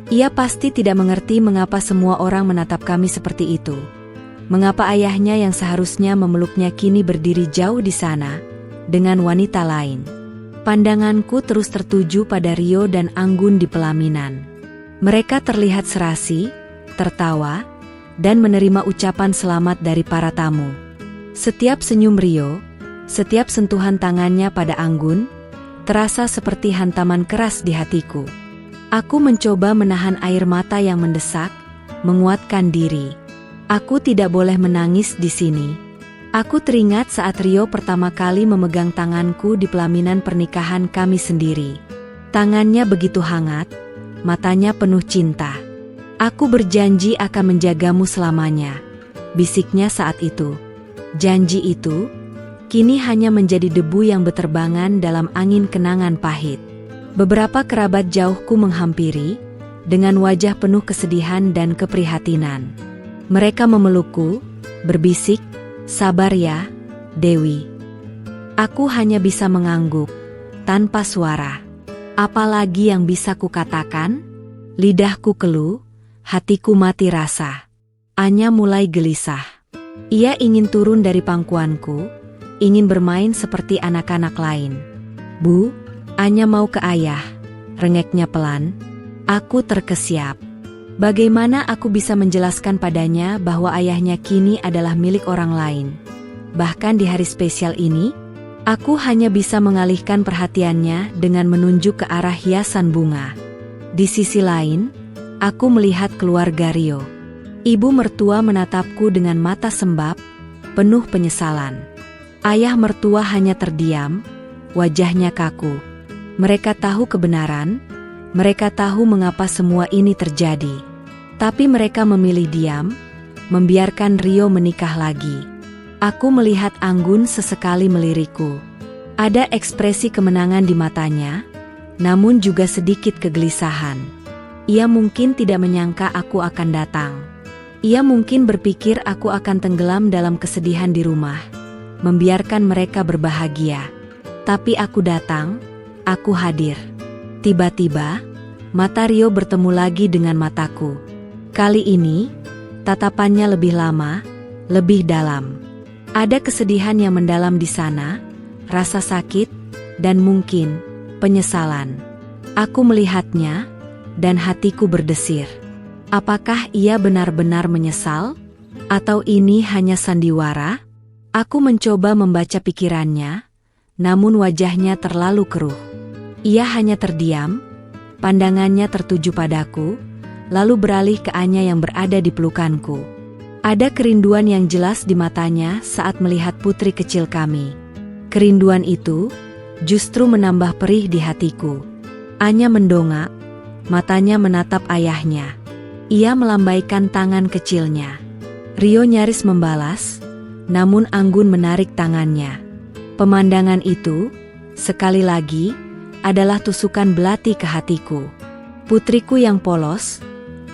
Ia pasti tidak mengerti mengapa semua orang menatap kami seperti itu. Mengapa ayahnya yang seharusnya memeluknya kini berdiri jauh di sana, dengan wanita lain. Pandanganku terus tertuju pada Rio dan Anggun di pelaminan. Mereka terlihat serasi, tertawa, dan menerima ucapan selamat dari para tamu. Setiap senyum Rio, setiap sentuhan tangannya pada Anggun, terasa seperti hantaman keras di hatiku. Aku mencoba menahan air mata yang mendesak, menguatkan diri. Aku tidak boleh menangis di sini. Aku teringat saat Rio pertama kali memegang tanganku di pelaminan pernikahan kami sendiri. Tangannya begitu hangat, matanya penuh cinta. Aku berjanji akan menjagamu selamanya, bisiknya saat itu. Janji itu, kini hanya menjadi debu yang beterbangan dalam angin kenangan pahit. Beberapa kerabat jauhku menghampiri, dengan wajah penuh kesedihan dan keprihatinan. Mereka memelukku, berbisik, "Sabar ya, Dewi." Aku hanya bisa mengangguk, tanpa suara. Apalagi yang bisa kukatakan? Lidahku keluh, hatiku mati rasa. Anya mulai gelisah. Ia ingin turun dari pangkuanku, ingin bermain seperti anak-anak lain. "Bu, Anya mau ke ayah," rengeknya pelan. Aku terkesiap. Bagaimana aku bisa menjelaskan padanya bahwa ayahnya kini adalah milik orang lain? Bahkan di hari spesial ini, aku hanya bisa mengalihkan perhatiannya dengan menunjuk ke arah hiasan bunga. Di sisi lain, aku melihat keluarga Rio. Ibu mertua menatapku dengan mata sembab, penuh penyesalan. Ayah mertua hanya terdiam, wajahnya kaku. Mereka tahu kebenaran, mereka tahu mengapa semua ini terjadi. Tapi mereka memilih diam, membiarkan Rio menikah lagi. Aku melihat Anggun sesekali melirikku. Ada ekspresi kemenangan di matanya, namun juga sedikit kegelisahan. Ia mungkin tidak menyangka aku akan datang. Ia mungkin berpikir aku akan tenggelam dalam kesedihan di rumah, membiarkan mereka berbahagia. Tapi aku datang, aku hadir. Tiba-tiba, mata Rio bertemu lagi dengan mataku. Kali ini, tatapannya lebih lama, lebih dalam. Ada kesedihan yang mendalam di sana, rasa sakit, dan mungkin penyesalan. Aku melihatnya, dan hatiku berdesir. Apakah ia benar-benar menyesal? Atau ini hanya sandiwara? Aku mencoba membaca pikirannya, namun wajahnya terlalu keruh. Ia hanya terdiam, pandangannya tertuju padaku, lalu beralih ke Anya yang berada di pelukanku. Ada kerinduan yang jelas di matanya saat melihat putri kecil kami. Kerinduan itu justru menambah perih di hatiku. Anya mendongak, matanya menatap ayahnya. Ia melambaikan tangan kecilnya. Rio nyaris membalas, namun Anggun menarik tangannya. Pemandangan itu, sekali lagi, adalah tusukan belati ke hatiku. Putriku yang polos,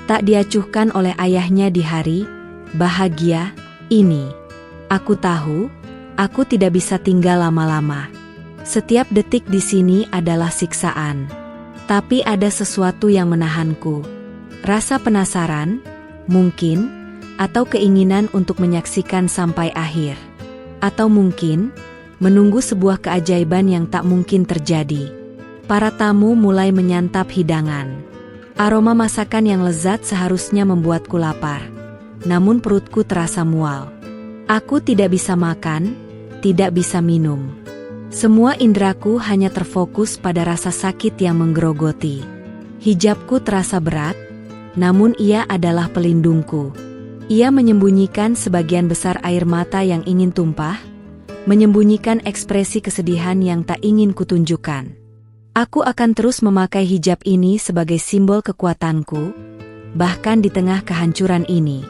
tak diacuhkan oleh ayahnya di hari bahagia ini. Aku tahu, aku tidak bisa tinggal lama-lama. Setiap detik di sini adalah siksaan. Tapi ada sesuatu yang menahanku. Rasa penasaran, mungkin, atau keinginan untuk menyaksikan sampai akhir. Atau mungkin, menunggu sebuah keajaiban yang tak mungkin terjadi. Para tamu mulai menyantap hidangan. Aroma masakan yang lezat seharusnya membuatku lapar. Namun perutku terasa mual. Aku tidak bisa makan, tidak bisa minum. Semua indraku hanya terfokus pada rasa sakit yang menggerogoti. Hijabku terasa berat, namun ia adalah pelindungku. Ia menyembunyikan sebagian besar air mata yang ingin tumpah, menyembunyikan ekspresi kesedihan yang tak ingin kutunjukkan. Aku akan terus memakai hijab ini sebagai simbol kekuatanku, bahkan di tengah kehancuran ini.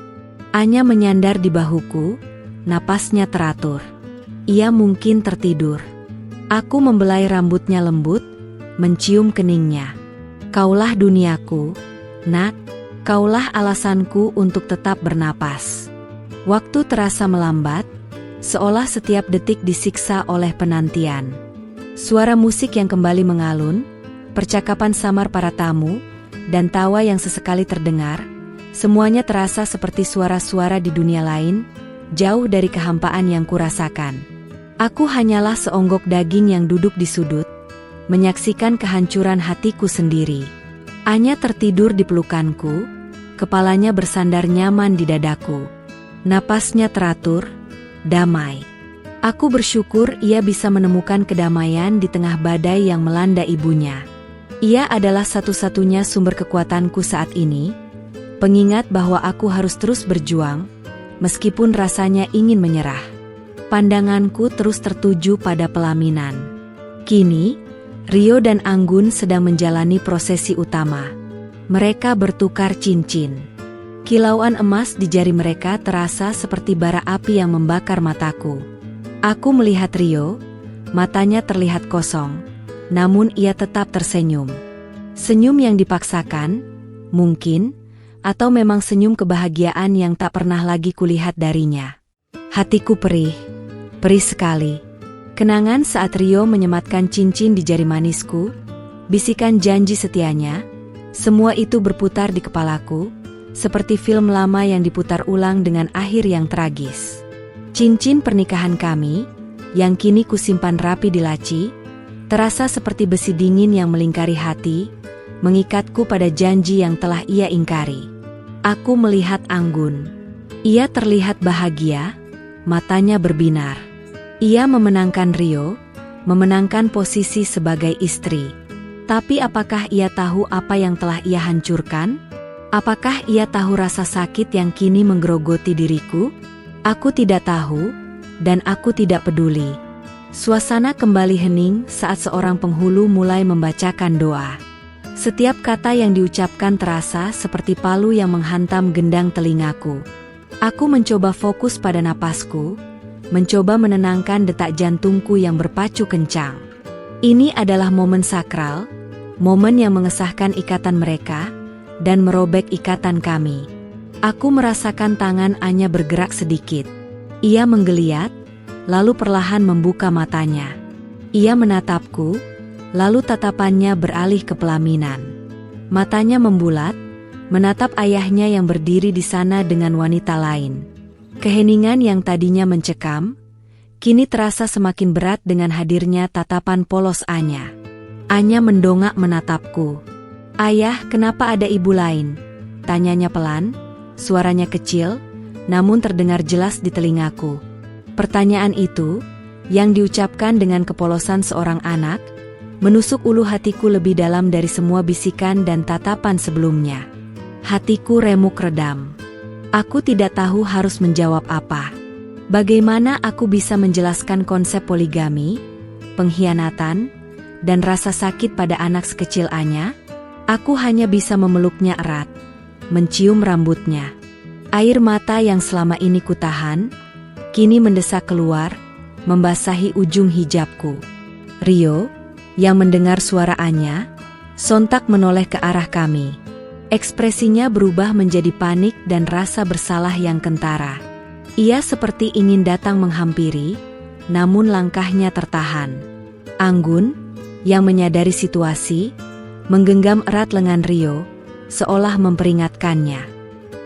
Anya menyandar di bahuku, napasnya teratur. Ia mungkin tertidur. Aku membelai rambutnya lembut, mencium keningnya. Kaulah duniaku, Nak. Kaulah alasanku untuk tetap bernapas. Waktu terasa melambat, seolah setiap detik disiksa oleh penantian. Suara musik yang kembali mengalun, percakapan samar para tamu, dan tawa yang sesekali terdengar, semuanya terasa seperti suara-suara di dunia lain, jauh dari kehampaan yang kurasakan. Aku hanyalah seonggok daging yang duduk di sudut, menyaksikan kehancuran hatiku sendiri. Anya tertidur di pelukanku, kepalanya bersandar nyaman di dadaku. Napasnya teratur, damai. Aku bersyukur ia bisa menemukan kedamaian di tengah badai yang melanda ibunya. Ia adalah satu-satunya sumber kekuatanku saat ini, pengingat bahwa aku harus terus berjuang, meskipun rasanya ingin menyerah. Pandanganku terus tertuju pada pelaminan. Kini, Rio dan Anggun sedang menjalani prosesi utama. Mereka bertukar cincin. Kilauan emas di jari mereka terasa seperti bara api yang membakar mataku. Aku melihat Rio, matanya terlihat kosong, namun ia tetap tersenyum. Senyum yang dipaksakan, mungkin, atau memang senyum kebahagiaan yang tak pernah lagi kulihat darinya. Hatiku perih sekali. Kenangan saat Rio menyematkan cincin di jari manisku, bisikan janji setianya, semua itu berputar di kepalaku, seperti film lama yang diputar ulang dengan akhir yang tragis. Cincin pernikahan kami, yang kini kusimpan rapi di laci, terasa seperti besi dingin yang melingkari hati, mengikatku pada janji yang telah ia ingkari. Aku melihat Anggun. Ia terlihat bahagia, matanya berbinar. Ia memenangkan Rio, memenangkan posisi sebagai istri. Tapi apakah ia tahu apa yang telah ia hancurkan? Apakah ia tahu rasa sakit yang kini menggerogoti diriku? Aku tidak tahu, dan aku tidak peduli. Suasana kembali hening saat seorang penghulu mulai membacakan doa. Setiap kata yang diucapkan terasa seperti palu yang menghantam gendang telingaku. Aku mencoba fokus pada napasku, mencoba menenangkan detak jantungku yang berpacu kencang. Ini adalah momen sakral, momen yang mengesahkan ikatan mereka, dan merobek ikatan kami. Aku merasakan tangan Anya bergerak sedikit. Ia menggeliat, lalu perlahan membuka matanya. Ia menatapku, lalu tatapannya beralih ke pelaminan. Matanya membulat, menatap ayahnya yang berdiri di sana dengan wanita lain. Keheningan yang tadinya mencekam, kini terasa semakin berat dengan hadirnya tatapan polos Anya. Anya mendongak menatapku. "Ayah, kenapa ada ibu lain?" tanyanya pelan. Suaranya kecil, namun terdengar jelas di telingaku. Pertanyaan itu, yang diucapkan dengan kepolosan seorang anak, menusuk ulu hatiku lebih dalam dari semua bisikan dan tatapan sebelumnya. Hatiku remuk redam. Aku tidak tahu harus menjawab apa. Bagaimana aku bisa menjelaskan konsep poligami, pengkhianatan, dan rasa sakit pada anak sekecil Anya? Aku hanya bisa memeluknya erat, mencium rambutnya. Air mata yang selama ini kutahan, kini mendesak keluar, membasahi ujung hijabku. Rio, yang mendengar suara Anya, sontak menoleh ke arah kami. Ekspresinya berubah menjadi panik dan rasa bersalah yang kentara. Ia seperti ingin datang menghampiri, namun langkahnya tertahan. Anggun, yang menyadari situasi, menggenggam erat lengan Rio, seolah memperingatkannya.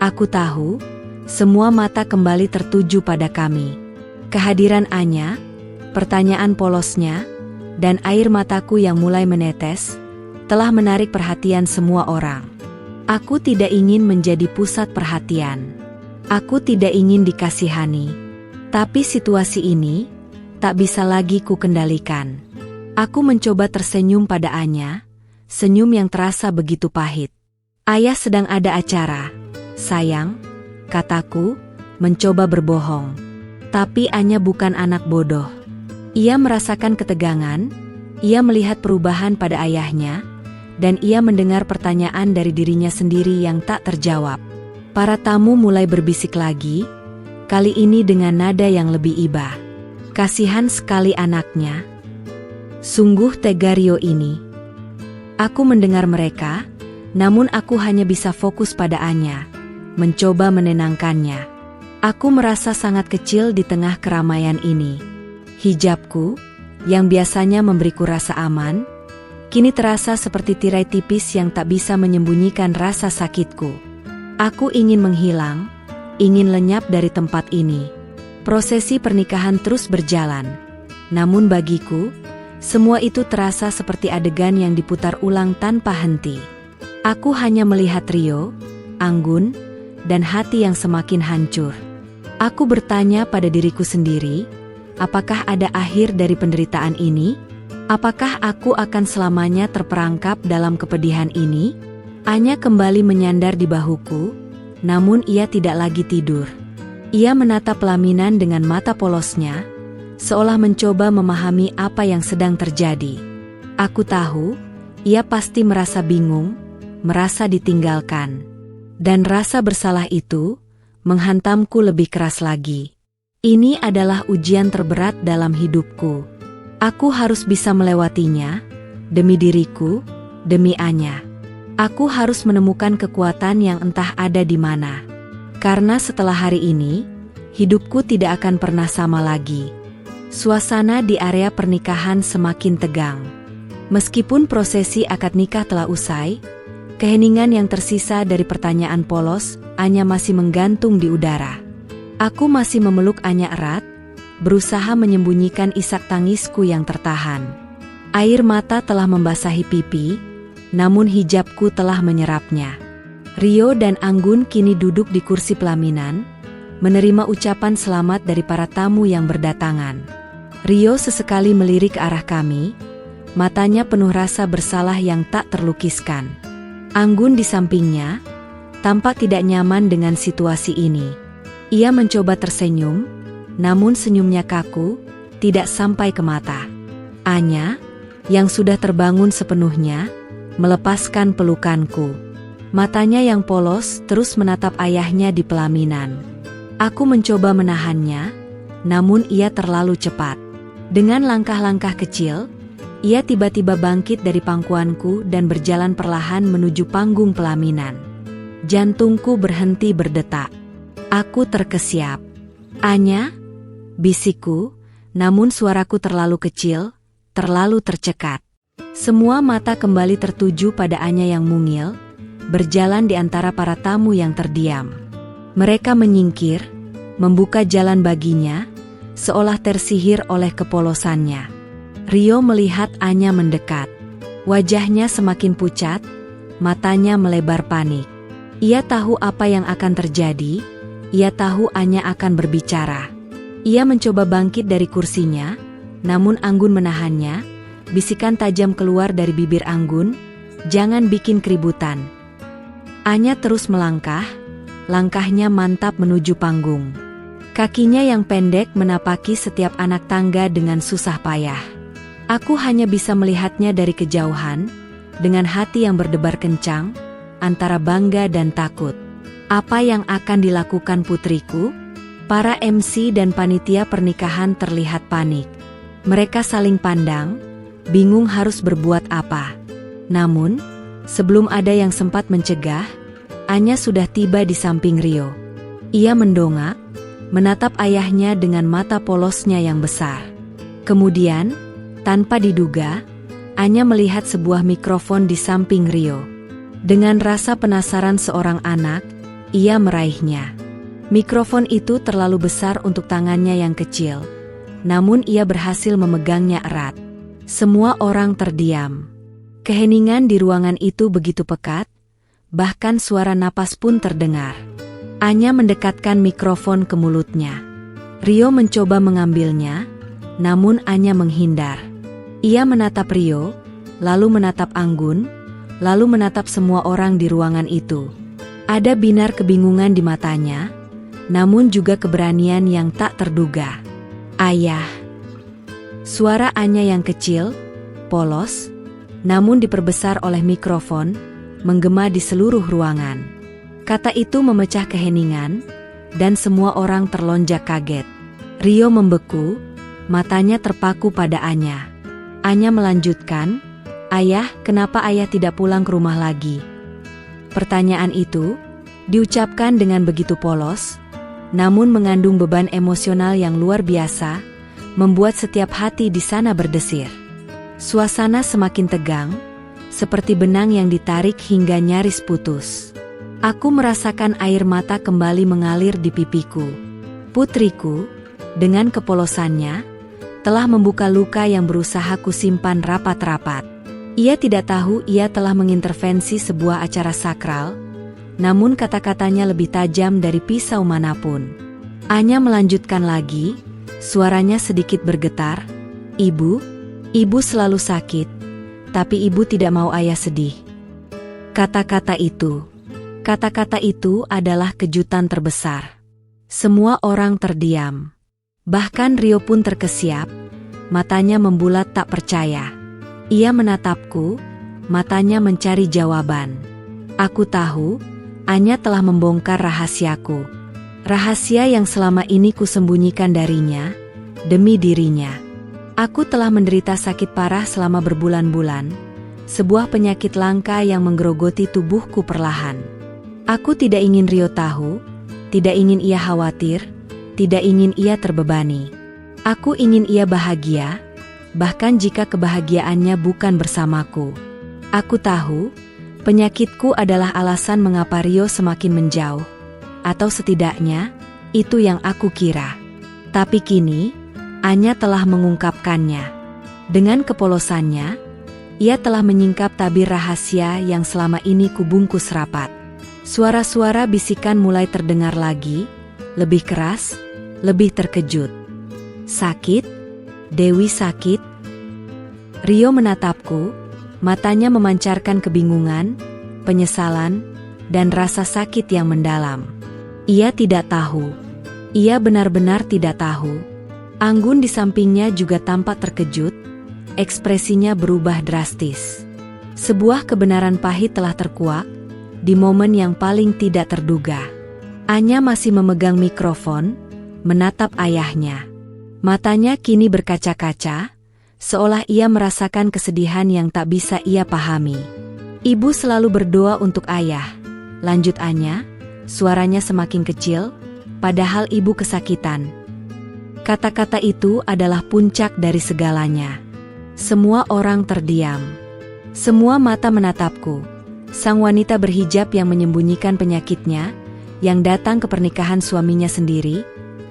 Aku tahu, semua mata kembali tertuju pada kami. Kehadiran Anya, pertanyaan polosnya, dan air mataku yang mulai menetes, telah menarik perhatian semua orang. Aku tidak ingin menjadi pusat perhatian. Aku tidak ingin dikasihani. Tapi situasi ini tak bisa lagi ku kendalikan. Aku mencoba tersenyum pada Anya, senyum yang terasa begitu pahit. Ayah sedang ada acara. Sayang, kataku, mencoba berbohong. Tapi Anya bukan anak bodoh. Ia merasakan ketegangan, ia melihat perubahan pada ayahnya, dan ia mendengar pertanyaan dari dirinya sendiri yang tak terjawab. Para tamu mulai berbisik lagi, kali ini dengan nada yang lebih iba. Kasihan sekali anaknya. Sungguh tega Rio ini. Aku mendengar mereka, namun aku hanya bisa fokus pada Anya, mencoba menenangkannya. Aku merasa sangat kecil di tengah keramaian ini. Hijabku, yang biasanya memberiku rasa aman, kini terasa seperti tirai tipis yang tak bisa menyembunyikan rasa sakitku. Aku ingin menghilang, ingin lenyap dari tempat ini. Prosesi pernikahan terus berjalan. Namun bagiku, semua itu terasa seperti adegan yang diputar ulang tanpa henti. Aku hanya melihat Rio, Anggun, dan hati yang semakin hancur. Aku bertanya pada diriku sendiri, apakah ada akhir dari penderitaan ini? Apakah aku akan selamanya terperangkap dalam kepedihan ini? Anya kembali menyandar di bahuku, namun ia tidak lagi tidur. Ia menatap pelaminan dengan mata polosnya, seolah mencoba memahami apa yang sedang terjadi. Aku tahu, ia pasti merasa bingung, merasa ditinggalkan. Dan rasa bersalah itu menghantamku lebih keras lagi. Ini adalah ujian terberat dalam hidupku. Aku harus bisa melewatinya, demi diriku, demi Anya. Aku harus menemukan kekuatan yang entah ada di mana. Karena setelah hari ini, hidupku tidak akan pernah sama lagi. Suasana di area pernikahan semakin tegang. Meskipun prosesi akad nikah telah usai, keheningan yang tersisa dari pertanyaan polos Anya masih menggantung di udara. Aku masih memeluk Anya erat, berusaha menyembunyikan isak tangisku yang tertahan. Air mata telah membasahi pipi, namun hijabku telah menyerapnya. Rio dan Anggun kini duduk di kursi pelaminan, menerima ucapan selamat dari para tamu yang berdatangan. Rio sesekali melirik ke arah kami, matanya penuh rasa bersalah yang tak terlukiskan. Anggun di sampingnya, tampak tidak nyaman dengan situasi ini. Ia mencoba tersenyum, namun senyumnya kaku, tidak sampai ke mata. Anya, yang sudah terbangun sepenuhnya, melepaskan pelukanku. Matanya yang polos terus menatap ayahnya di pelaminan. Aku mencoba menahannya, namun ia terlalu cepat. Dengan langkah-langkah kecil, ia tiba-tiba bangkit dari pangkuanku dan berjalan perlahan menuju panggung pelaminan. Jantungku berhenti berdetak. Aku terkesiap. Anya, bisikku, namun suaraku terlalu kecil, terlalu tercekat. Semua mata kembali tertuju pada Anya yang mungil, berjalan di antara para tamu yang terdiam. Mereka menyingkir, membuka jalan baginya, seolah tersihir oleh kepolosannya. Rio melihat Anya mendekat. Wajahnya semakin pucat, matanya melebar panik. Ia tahu apa yang akan terjadi, ia tahu Anya akan berbicara. Ia mencoba bangkit dari kursinya, namun Anggun menahannya. Bisikan tajam keluar dari bibir Anggun, "Jangan bikin keributan." Anya terus melangkah, langkahnya mantap menuju panggung. Kakinya yang pendek menapaki setiap anak tangga dengan susah payah. Aku hanya bisa melihatnya dari kejauhan, dengan hati yang berdebar kencang, antara bangga dan takut. Apa yang akan dilakukan putriku? Para MC dan panitia pernikahan terlihat panik. Mereka saling pandang, bingung harus berbuat apa. Namun, sebelum ada yang sempat mencegah, Anya sudah tiba di samping Rio. Ia mendongak, menatap ayahnya dengan mata polosnya yang besar. Kemudian, tanpa diduga, Anya melihat sebuah mikrofon di samping Rio. Dengan rasa penasaran seorang anak, ia meraihnya. Mikrofon itu terlalu besar untuk tangannya yang kecil, namun ia berhasil memegangnya erat. Semua orang terdiam. Keheningan di ruangan itu begitu pekat, bahkan suara napas pun terdengar. Anya mendekatkan mikrofon ke mulutnya. Rio mencoba mengambilnya, namun Anya menghindar. Ia menatap Rio, lalu menatap Anggun, lalu menatap semua orang di ruangan itu. Ada binar kebingungan di matanya, namun juga keberanian yang tak terduga. Ayah. Suara Anya yang kecil, polos, namun diperbesar oleh mikrofon, menggema di seluruh ruangan. Kata itu memecah keheningan, dan semua orang terlonjak kaget. Rio membeku, matanya terpaku pada Anya. Anya melanjutkan, "Ayah, kenapa ayah tidak pulang ke rumah lagi?" Pertanyaan itu diucapkan dengan begitu polos, namun mengandung beban emosional yang luar biasa, membuat setiap hati di sana berdesir. Suasana semakin tegang, seperti benang yang ditarik hingga nyaris putus. Aku merasakan air mata kembali mengalir di pipiku. Putriku, dengan kepolosannya, telah membuka luka yang berusaha kusimpan rapat-rapat. Ia tidak tahu ia telah mengintervensi sebuah acara sakral, namun kata-katanya lebih tajam dari pisau manapun. Anya melanjutkan lagi, suaranya sedikit bergetar, Ibu selalu sakit, tapi ibu tidak mau ayah sedih." Kata-kata itu adalah kejutan terbesar. Semua orang terdiam. Bahkan Rio pun terkesiap, matanya membulat tak percaya. Ia menatapku, matanya mencari jawaban. Aku tahu, Anya telah membongkar rahasiaku. Rahasia yang selama ini kusembunyikan darinya, demi dirinya. Aku telah menderita sakit parah selama berbulan-bulan, sebuah penyakit langka yang menggerogoti tubuhku perlahan. Aku tidak ingin Rio tahu, tidak ingin ia khawatir, tidak ingin ia terbebani. Aku ingin ia bahagia, bahkan jika kebahagiaannya bukan bersamaku. Aku tahu, penyakitku adalah alasan mengapa Rio semakin menjauh, atau setidaknya, itu yang aku kira. Tapi kini, Anya telah mengungkapkannya. Dengan kepolosannya, ia telah menyingkap tabir rahasia yang selama ini kubungkus rapat. Suara-suara bisikan mulai terdengar lagi, lebih keras, lebih terkejut. "Sakit? Dewi sakit?" Rio menatapku, matanya memancarkan kebingungan, penyesalan, dan rasa sakit yang mendalam. Ia tidak tahu. Ia benar-benar tidak tahu. Anggun di sampingnya juga tampak terkejut, ekspresinya berubah drastis. Sebuah kebenaran pahit telah terkuak, di momen yang paling tidak terduga. Anya masih memegang mikrofon, menatap ayahnya. Matanya kini berkaca-kaca, seolah ia merasakan kesedihan yang tak bisa ia pahami. "Ibu selalu berdoa untuk ayah," lanjut Anya, suaranya semakin kecil, padahal ibu kesakitan. Kata-kata itu adalah puncak dari segalanya. Semua orang terdiam. Semua mata menatapku. Sang wanita berhijab yang menyembunyikan penyakitnya, yang datang ke pernikahan suaminya sendiri,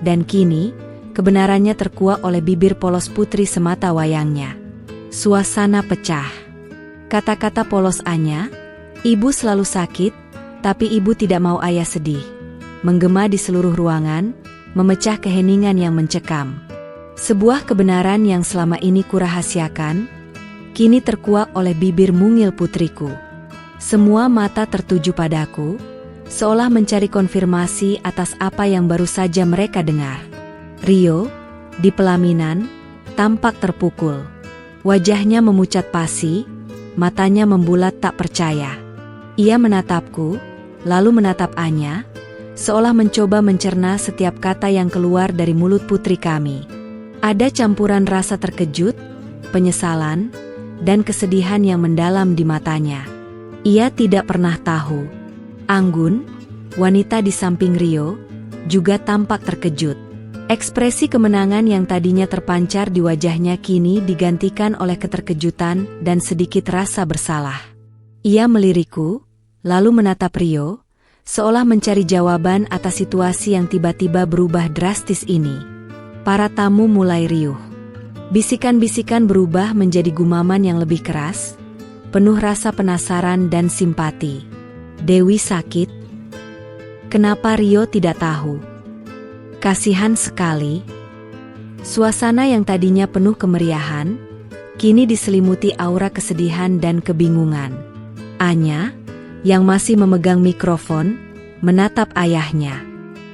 dan kini, kebenarannya terkuak oleh bibir polos putri semata wayangnya. Suasana pecah. Kata-kata polos Anya, "Ibu selalu sakit, tapi ibu tidak mau ayah sedih," menggema di seluruh ruangan, memecah keheningan yang mencekam. Sebuah kebenaran yang selama ini kurahasiakan, kini terkuak oleh bibir mungil putriku. Semua mata tertuju padaku, seolah mencari konfirmasi atas apa yang baru saja mereka dengar. Rio, di pelaminan, tampak terpukul. Wajahnya memucat pasi, matanya membulat tak percaya. Ia menatapku, lalu menatap Anya, seolah mencoba mencerna setiap kata yang keluar dari mulut putri kami. Ada campuran rasa terkejut, penyesalan, dan kesedihan yang mendalam di matanya. Ia tidak pernah tahu. Anggun, wanita di samping Rio, juga tampak terkejut. Ekspresi kemenangan yang tadinya terpancar di wajahnya kini digantikan oleh keterkejutan dan sedikit rasa bersalah. Ia melirikku, lalu menatap Rio, seolah mencari jawaban atas situasi yang tiba-tiba berubah drastis ini. Para tamu mulai riuh. Bisikan-bisikan berubah menjadi gumaman yang lebih keras, penuh rasa penasaran dan simpati. "Dewi sakit? Kenapa Rio tidak tahu?" Kasihan sekali. Suasana yang tadinya penuh kemeriahan, kini diselimuti aura kesedihan dan kebingungan. Anya, yang masih memegang mikrofon, menatap ayahnya.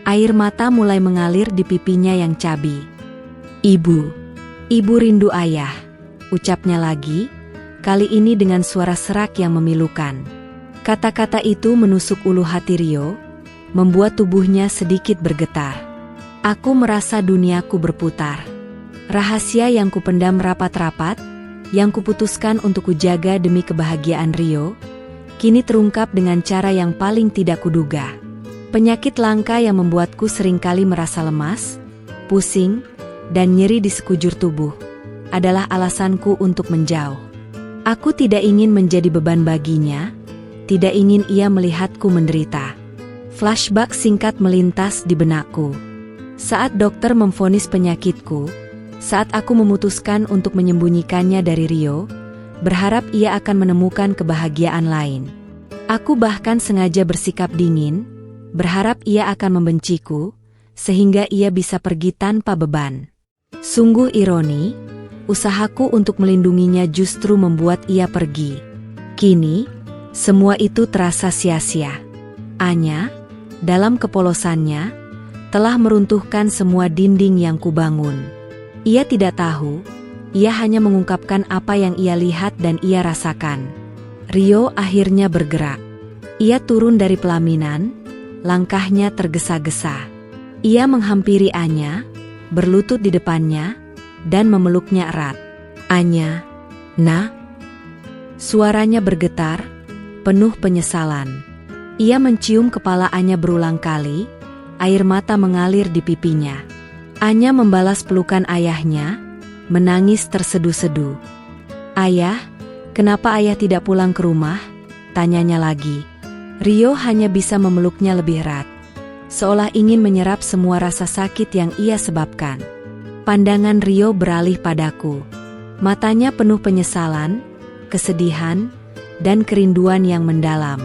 Air mata mulai mengalir di pipinya yang cabi. Ibu rindu ayah, ucapnya lagi, kali ini dengan suara serak yang memilukan. Kata-kata itu menusuk ulu hati Rio, membuat tubuhnya sedikit bergetar. Aku merasa duniaku berputar. Rahasia yang kupendam rapat-rapat, yang kuputuskan untuk kujaga demi kebahagiaan Rio, kini terungkap dengan cara yang paling tidak kuduga. Penyakit langka yang membuatku seringkali merasa lemas, pusing, dan nyeri di sekujur tubuh, adalah alasanku untuk menjauh. Aku tidak ingin menjadi beban baginya, tidak ingin ia melihatku menderita. Flashback singkat melintas di benakku. Saat dokter memvonis penyakitku, saat aku memutuskan untuk menyembunyikannya dari Rio, berharap ia akan menemukan kebahagiaan lain. Aku bahkan sengaja bersikap dingin, berharap ia akan membenciku, sehingga ia bisa pergi tanpa beban. Sungguh ironi, usahaku untuk melindunginya justru membuat ia pergi. Kini, semua itu terasa sia-sia. Anya, dalam kepolosannya, telah meruntuhkan semua dinding yang kubangun. Ia tidak tahu, ia hanya mengungkapkan apa yang ia lihat dan ia rasakan. Rio akhirnya bergerak. Ia turun dari pelaminan, langkahnya tergesa-gesa. Ia menghampiri Anya, berlutut di depannya, dan memeluknya erat. Anya, "Nak." Suaranya bergetar, penuh penyesalan. Ia mencium kepala Anya berulang kali, air mata mengalir di pipinya. Anya membalas pelukan ayahnya, menangis tersedu-sedu. "Ayah, kenapa ayah tidak pulang ke rumah?" tanyanya lagi. Rio hanya bisa memeluknya lebih erat, seolah ingin menyerap semua rasa sakit yang ia sebabkan. Pandangan Rio beralih padaku. Matanya penuh penyesalan, kesedihan, dan kerinduan yang mendalam.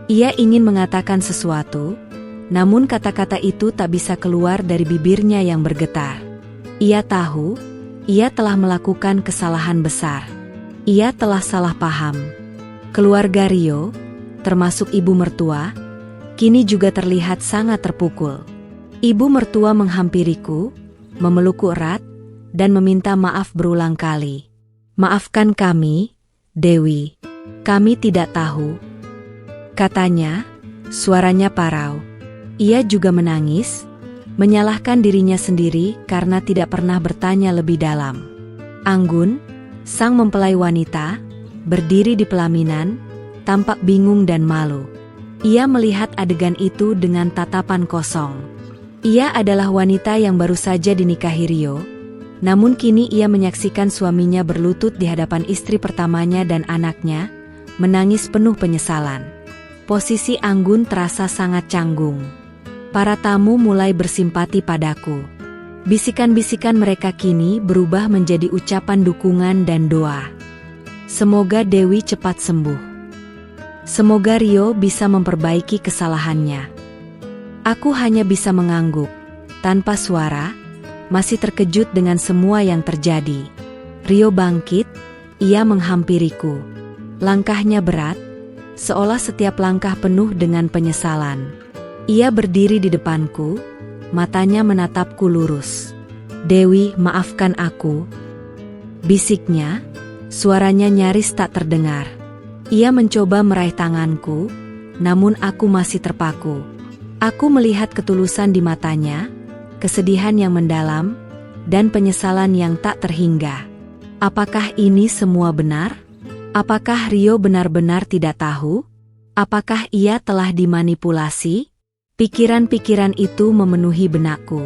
Ia ingin mengatakan sesuatu, namun kata-kata itu tak bisa keluar dari bibirnya yang bergetar. Ia tahu, ia telah melakukan kesalahan besar. Ia telah salah paham. Keluarga Rio, termasuk ibu mertua, kini juga terlihat sangat terpukul. Ibu mertua menghampiriku, memelukku erat, dan meminta maaf berulang kali. "Maafkan kami, Dewi. Kami tidak tahu," katanya, suaranya parau. Ia juga menangis, menyalahkan dirinya sendiri karena tidak pernah bertanya lebih dalam. Anggun, sang mempelai wanita, berdiri di pelaminan, tampak bingung dan malu. Ia melihat adegan itu dengan tatapan kosong. Ia adalah wanita yang baru saja dinikahi Rio, namun kini ia menyaksikan suaminya berlutut di hadapan istri pertamanya dan anaknya, menangis penuh penyesalan. Posisi Anggun terasa sangat canggung. Para tamu mulai bersimpati padaku. Bisikan-bisikan mereka kini berubah menjadi ucapan dukungan dan doa. Semoga Dewi cepat sembuh. Semoga Rio bisa memperbaiki kesalahannya. Aku hanya bisa mengangguk, tanpa suara, masih terkejut dengan semua yang terjadi. Rio bangkit, ia menghampiriku. Langkahnya berat, seolah setiap langkah penuh dengan penyesalan. Ia berdiri di depanku, matanya menatapku lurus. "Dewi, maafkan aku," bisiknya, suaranya nyaris tak terdengar. Ia mencoba meraih tanganku, namun aku masih terpaku. Aku melihat ketulusan di matanya, kesedihan yang mendalam, dan penyesalan yang tak terhingga. Apakah ini semua benar? Apakah Rio benar-benar tidak tahu? Apakah ia telah dimanipulasi? Pikiran-pikiran itu memenuhi benakku.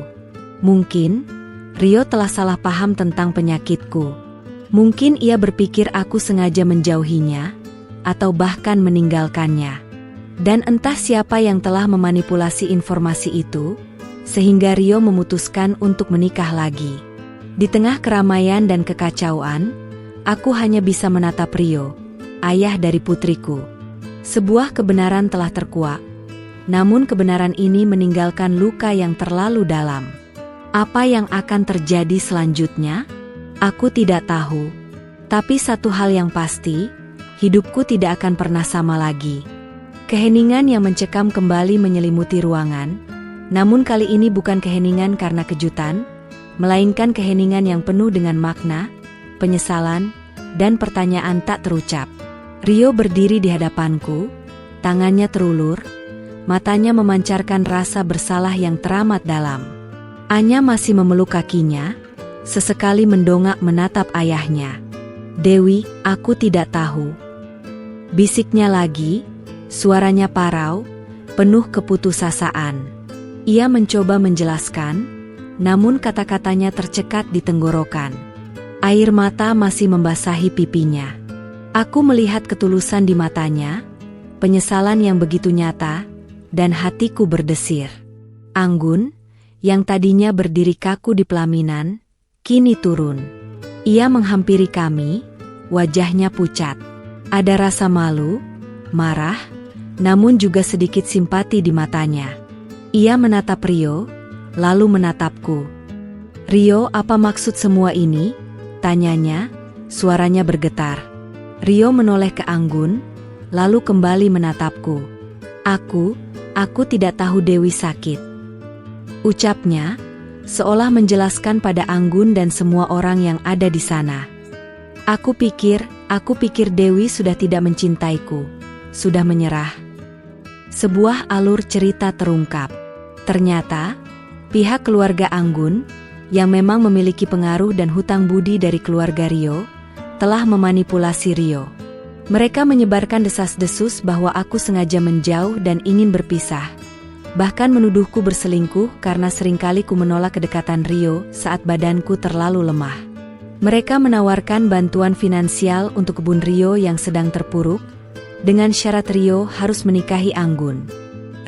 Mungkin Rio telah salah paham tentang penyakitku. Mungkin ia berpikir aku sengaja menjauhinya, atau bahkan meninggalkannya. Dan entah siapa yang telah memanipulasi informasi itu, sehingga Rio memutuskan untuk menikah lagi. Di tengah keramaian dan kekacauan, aku hanya bisa menatap Rio, ayah dari putriku. Sebuah kebenaran telah terkuak. Namun kebenaran ini meninggalkan luka yang terlalu dalam. Apa yang akan terjadi selanjutnya? Aku tidak tahu. Tapi satu hal yang pasti, hidupku tidak akan pernah sama lagi. Keheningan yang mencekam kembali menyelimuti ruangan, namun kali ini bukan keheningan karena kejutan, melainkan keheningan yang penuh dengan makna, penyesalan, dan pertanyaan tak terucap. Rio berdiri di hadapanku, tangannya terulur, matanya memancarkan rasa bersalah yang teramat dalam. Anya masih memeluk kakinya, sesekali mendongak menatap ayahnya. Dewi, aku tidak tahu. Bisiknya lagi, suaranya parau, penuh keputusasaan. Ia mencoba menjelaskan, namun kata-katanya tercekat di tenggorokan. Air mata masih membasahi pipinya. Aku melihat ketulusan di matanya, penyesalan yang begitu nyata, dan hatiku berdesir. Anggun, yang tadinya berdiri kaku di pelaminan, kini turun. Ia menghampiri kami, wajahnya pucat. Ada rasa malu, marah, namun juga sedikit simpati di matanya. Ia menatap Rio, lalu menatapku. Rio, apa maksud semua ini? Tanyanya, suaranya bergetar. Rio menoleh ke Anggun, lalu kembali menatapku. Aku tidak tahu Dewi sakit. Ucapnya, seolah menjelaskan pada Anggun dan semua orang yang ada di sana. Aku pikir Dewi sudah tidak mencintaiku, sudah menyerah. Sebuah alur cerita terungkap. Ternyata, pihak keluarga Anggun, yang memang memiliki pengaruh dan hutang budi dari keluarga Rio, telah memanipulasi Rio. Mereka menyebarkan desas-desus bahwa aku sengaja menjauh dan ingin berpisah. Bahkan menuduhku berselingkuh karena seringkali ku menolak kedekatan Rio saat badanku terlalu lemah. Mereka menawarkan bantuan finansial untuk kebun Rio yang sedang terpuruk, dengan syarat Rio harus menikahi Anggun.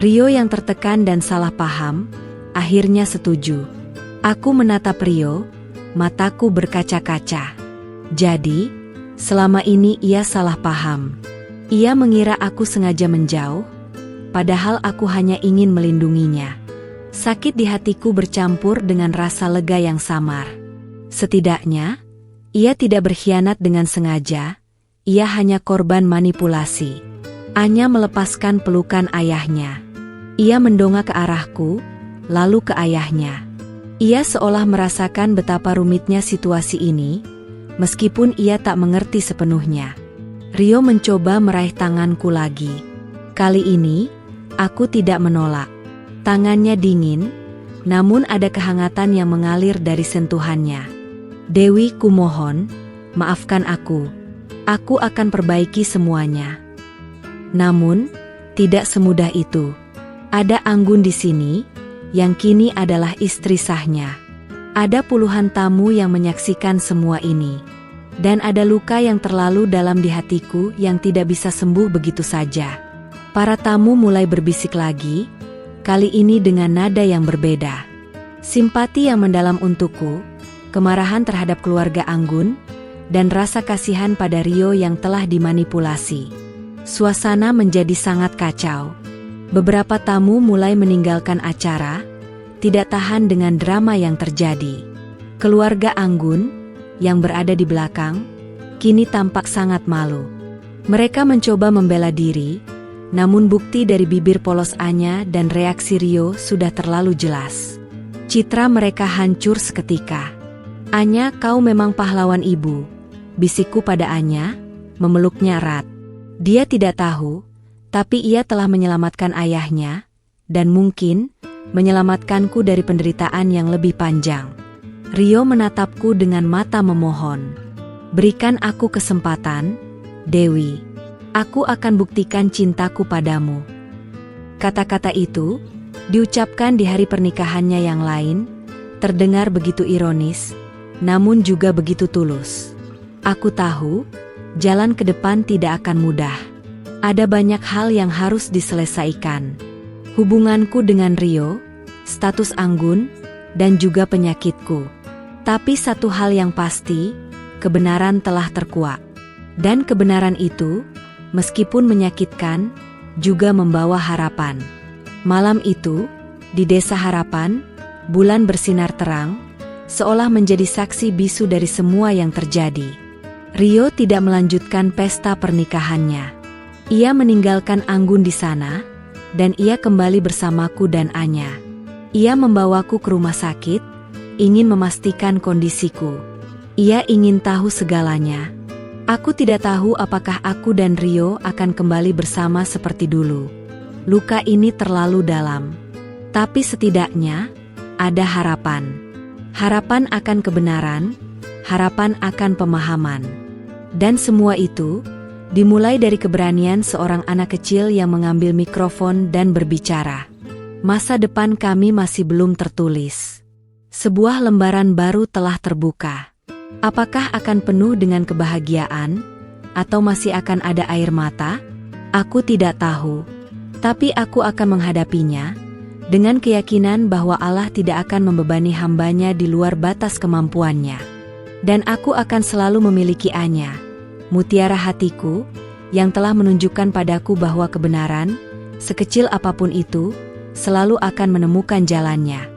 Rio yang tertekan dan salah paham, akhirnya setuju. Aku menatap Rio, mataku berkaca-kaca. Jadi, selama ini ia salah paham. Ia mengira aku sengaja menjauh, padahal aku hanya ingin melindunginya. Sakit di hatiku bercampur dengan rasa lega yang samar. Setidaknya, ia tidak berkhianat dengan sengaja, ia hanya korban manipulasi. Anya melepaskan pelukan ayahnya. Ia mendongak ke arahku, lalu ke ayahnya. Ia seolah merasakan betapa rumitnya situasi ini, meskipun ia tak mengerti sepenuhnya. Rio mencoba meraih tanganku lagi. Kali ini, aku tidak menolak. Tangannya dingin, namun ada kehangatan yang mengalir dari sentuhannya. Dewi, kumohon, maafkan aku. Aku akan perbaiki semuanya. Namun, tidak semudah itu. Ada Anggun di sini, yang kini adalah istri sahnya. Ada puluhan tamu yang menyaksikan semua ini. Dan ada luka yang terlalu dalam di hatiku yang tidak bisa sembuh begitu saja. Para tamu mulai berbisik lagi, kali ini dengan nada yang berbeda. Simpati yang mendalam untukku, kemarahan terhadap keluarga Anggun, dan rasa kasihan pada Rio yang telah dimanipulasi. Suasana menjadi sangat kacau. Beberapa tamu mulai meninggalkan acara, tidak tahan dengan drama yang terjadi. Keluarga Anggun, yang berada di belakang, kini tampak sangat malu. Mereka mencoba membela diri, namun bukti dari bibir polos Anya dan reaksi Rio sudah terlalu jelas. Citra mereka hancur seketika. Anya, kau memang pahlawan ibu, bisikku pada Anya, memeluknya erat. Dia tidak tahu, tapi ia telah menyelamatkan ayahnya, dan mungkin menyelamatkanku dari penderitaan yang lebih panjang. Rio menatapku dengan mata memohon. Berikan aku kesempatan, Dewi. Aku akan buktikan cintaku padamu. Kata-kata itu, diucapkan di hari pernikahannya yang lain, terdengar begitu ironis, namun juga begitu tulus. Aku tahu, jalan ke depan tidak akan mudah. Ada banyak hal yang harus diselesaikan. Hubunganku dengan Rio, status Anggun, dan juga penyakitku. Tapi satu hal yang pasti, kebenaran telah terkuak. Dan kebenaran itu, meskipun menyakitkan, juga membawa harapan. Malam itu, di Desa Harapan, bulan bersinar terang, seolah menjadi saksi bisu dari semua yang terjadi. Rio tidak melanjutkan pesta pernikahannya. Ia meninggalkan Anggun di sana, dan ia kembali bersamaku dan Anya. Ia membawaku ke rumah sakit, ingin memastikan kondisiku. Ia ingin tahu segalanya. Aku tidak tahu apakah aku dan Rio akan kembali bersama seperti dulu. Luka ini terlalu dalam. Tapi setidaknya, ada harapan. Harapan akan kebenaran, harapan akan pemahaman. Dan semua itu dimulai dari keberanian seorang anak kecil yang mengambil mikrofon dan berbicara. Masa depan kami masih belum tertulis. Sebuah lembaran baru telah terbuka. Apakah akan penuh dengan kebahagiaan, atau masih akan ada air mata? Aku tidak tahu. Tapi aku akan menghadapinya, dengan keyakinan bahwa Allah tidak akan membebani hambanya di luar batas kemampuannya. Dan aku akan selalu memiliki Anya, mutiara hatiku, yang telah menunjukkan padaku bahwa kebenaran, sekecil apapun itu, selalu akan menemukan jalannya.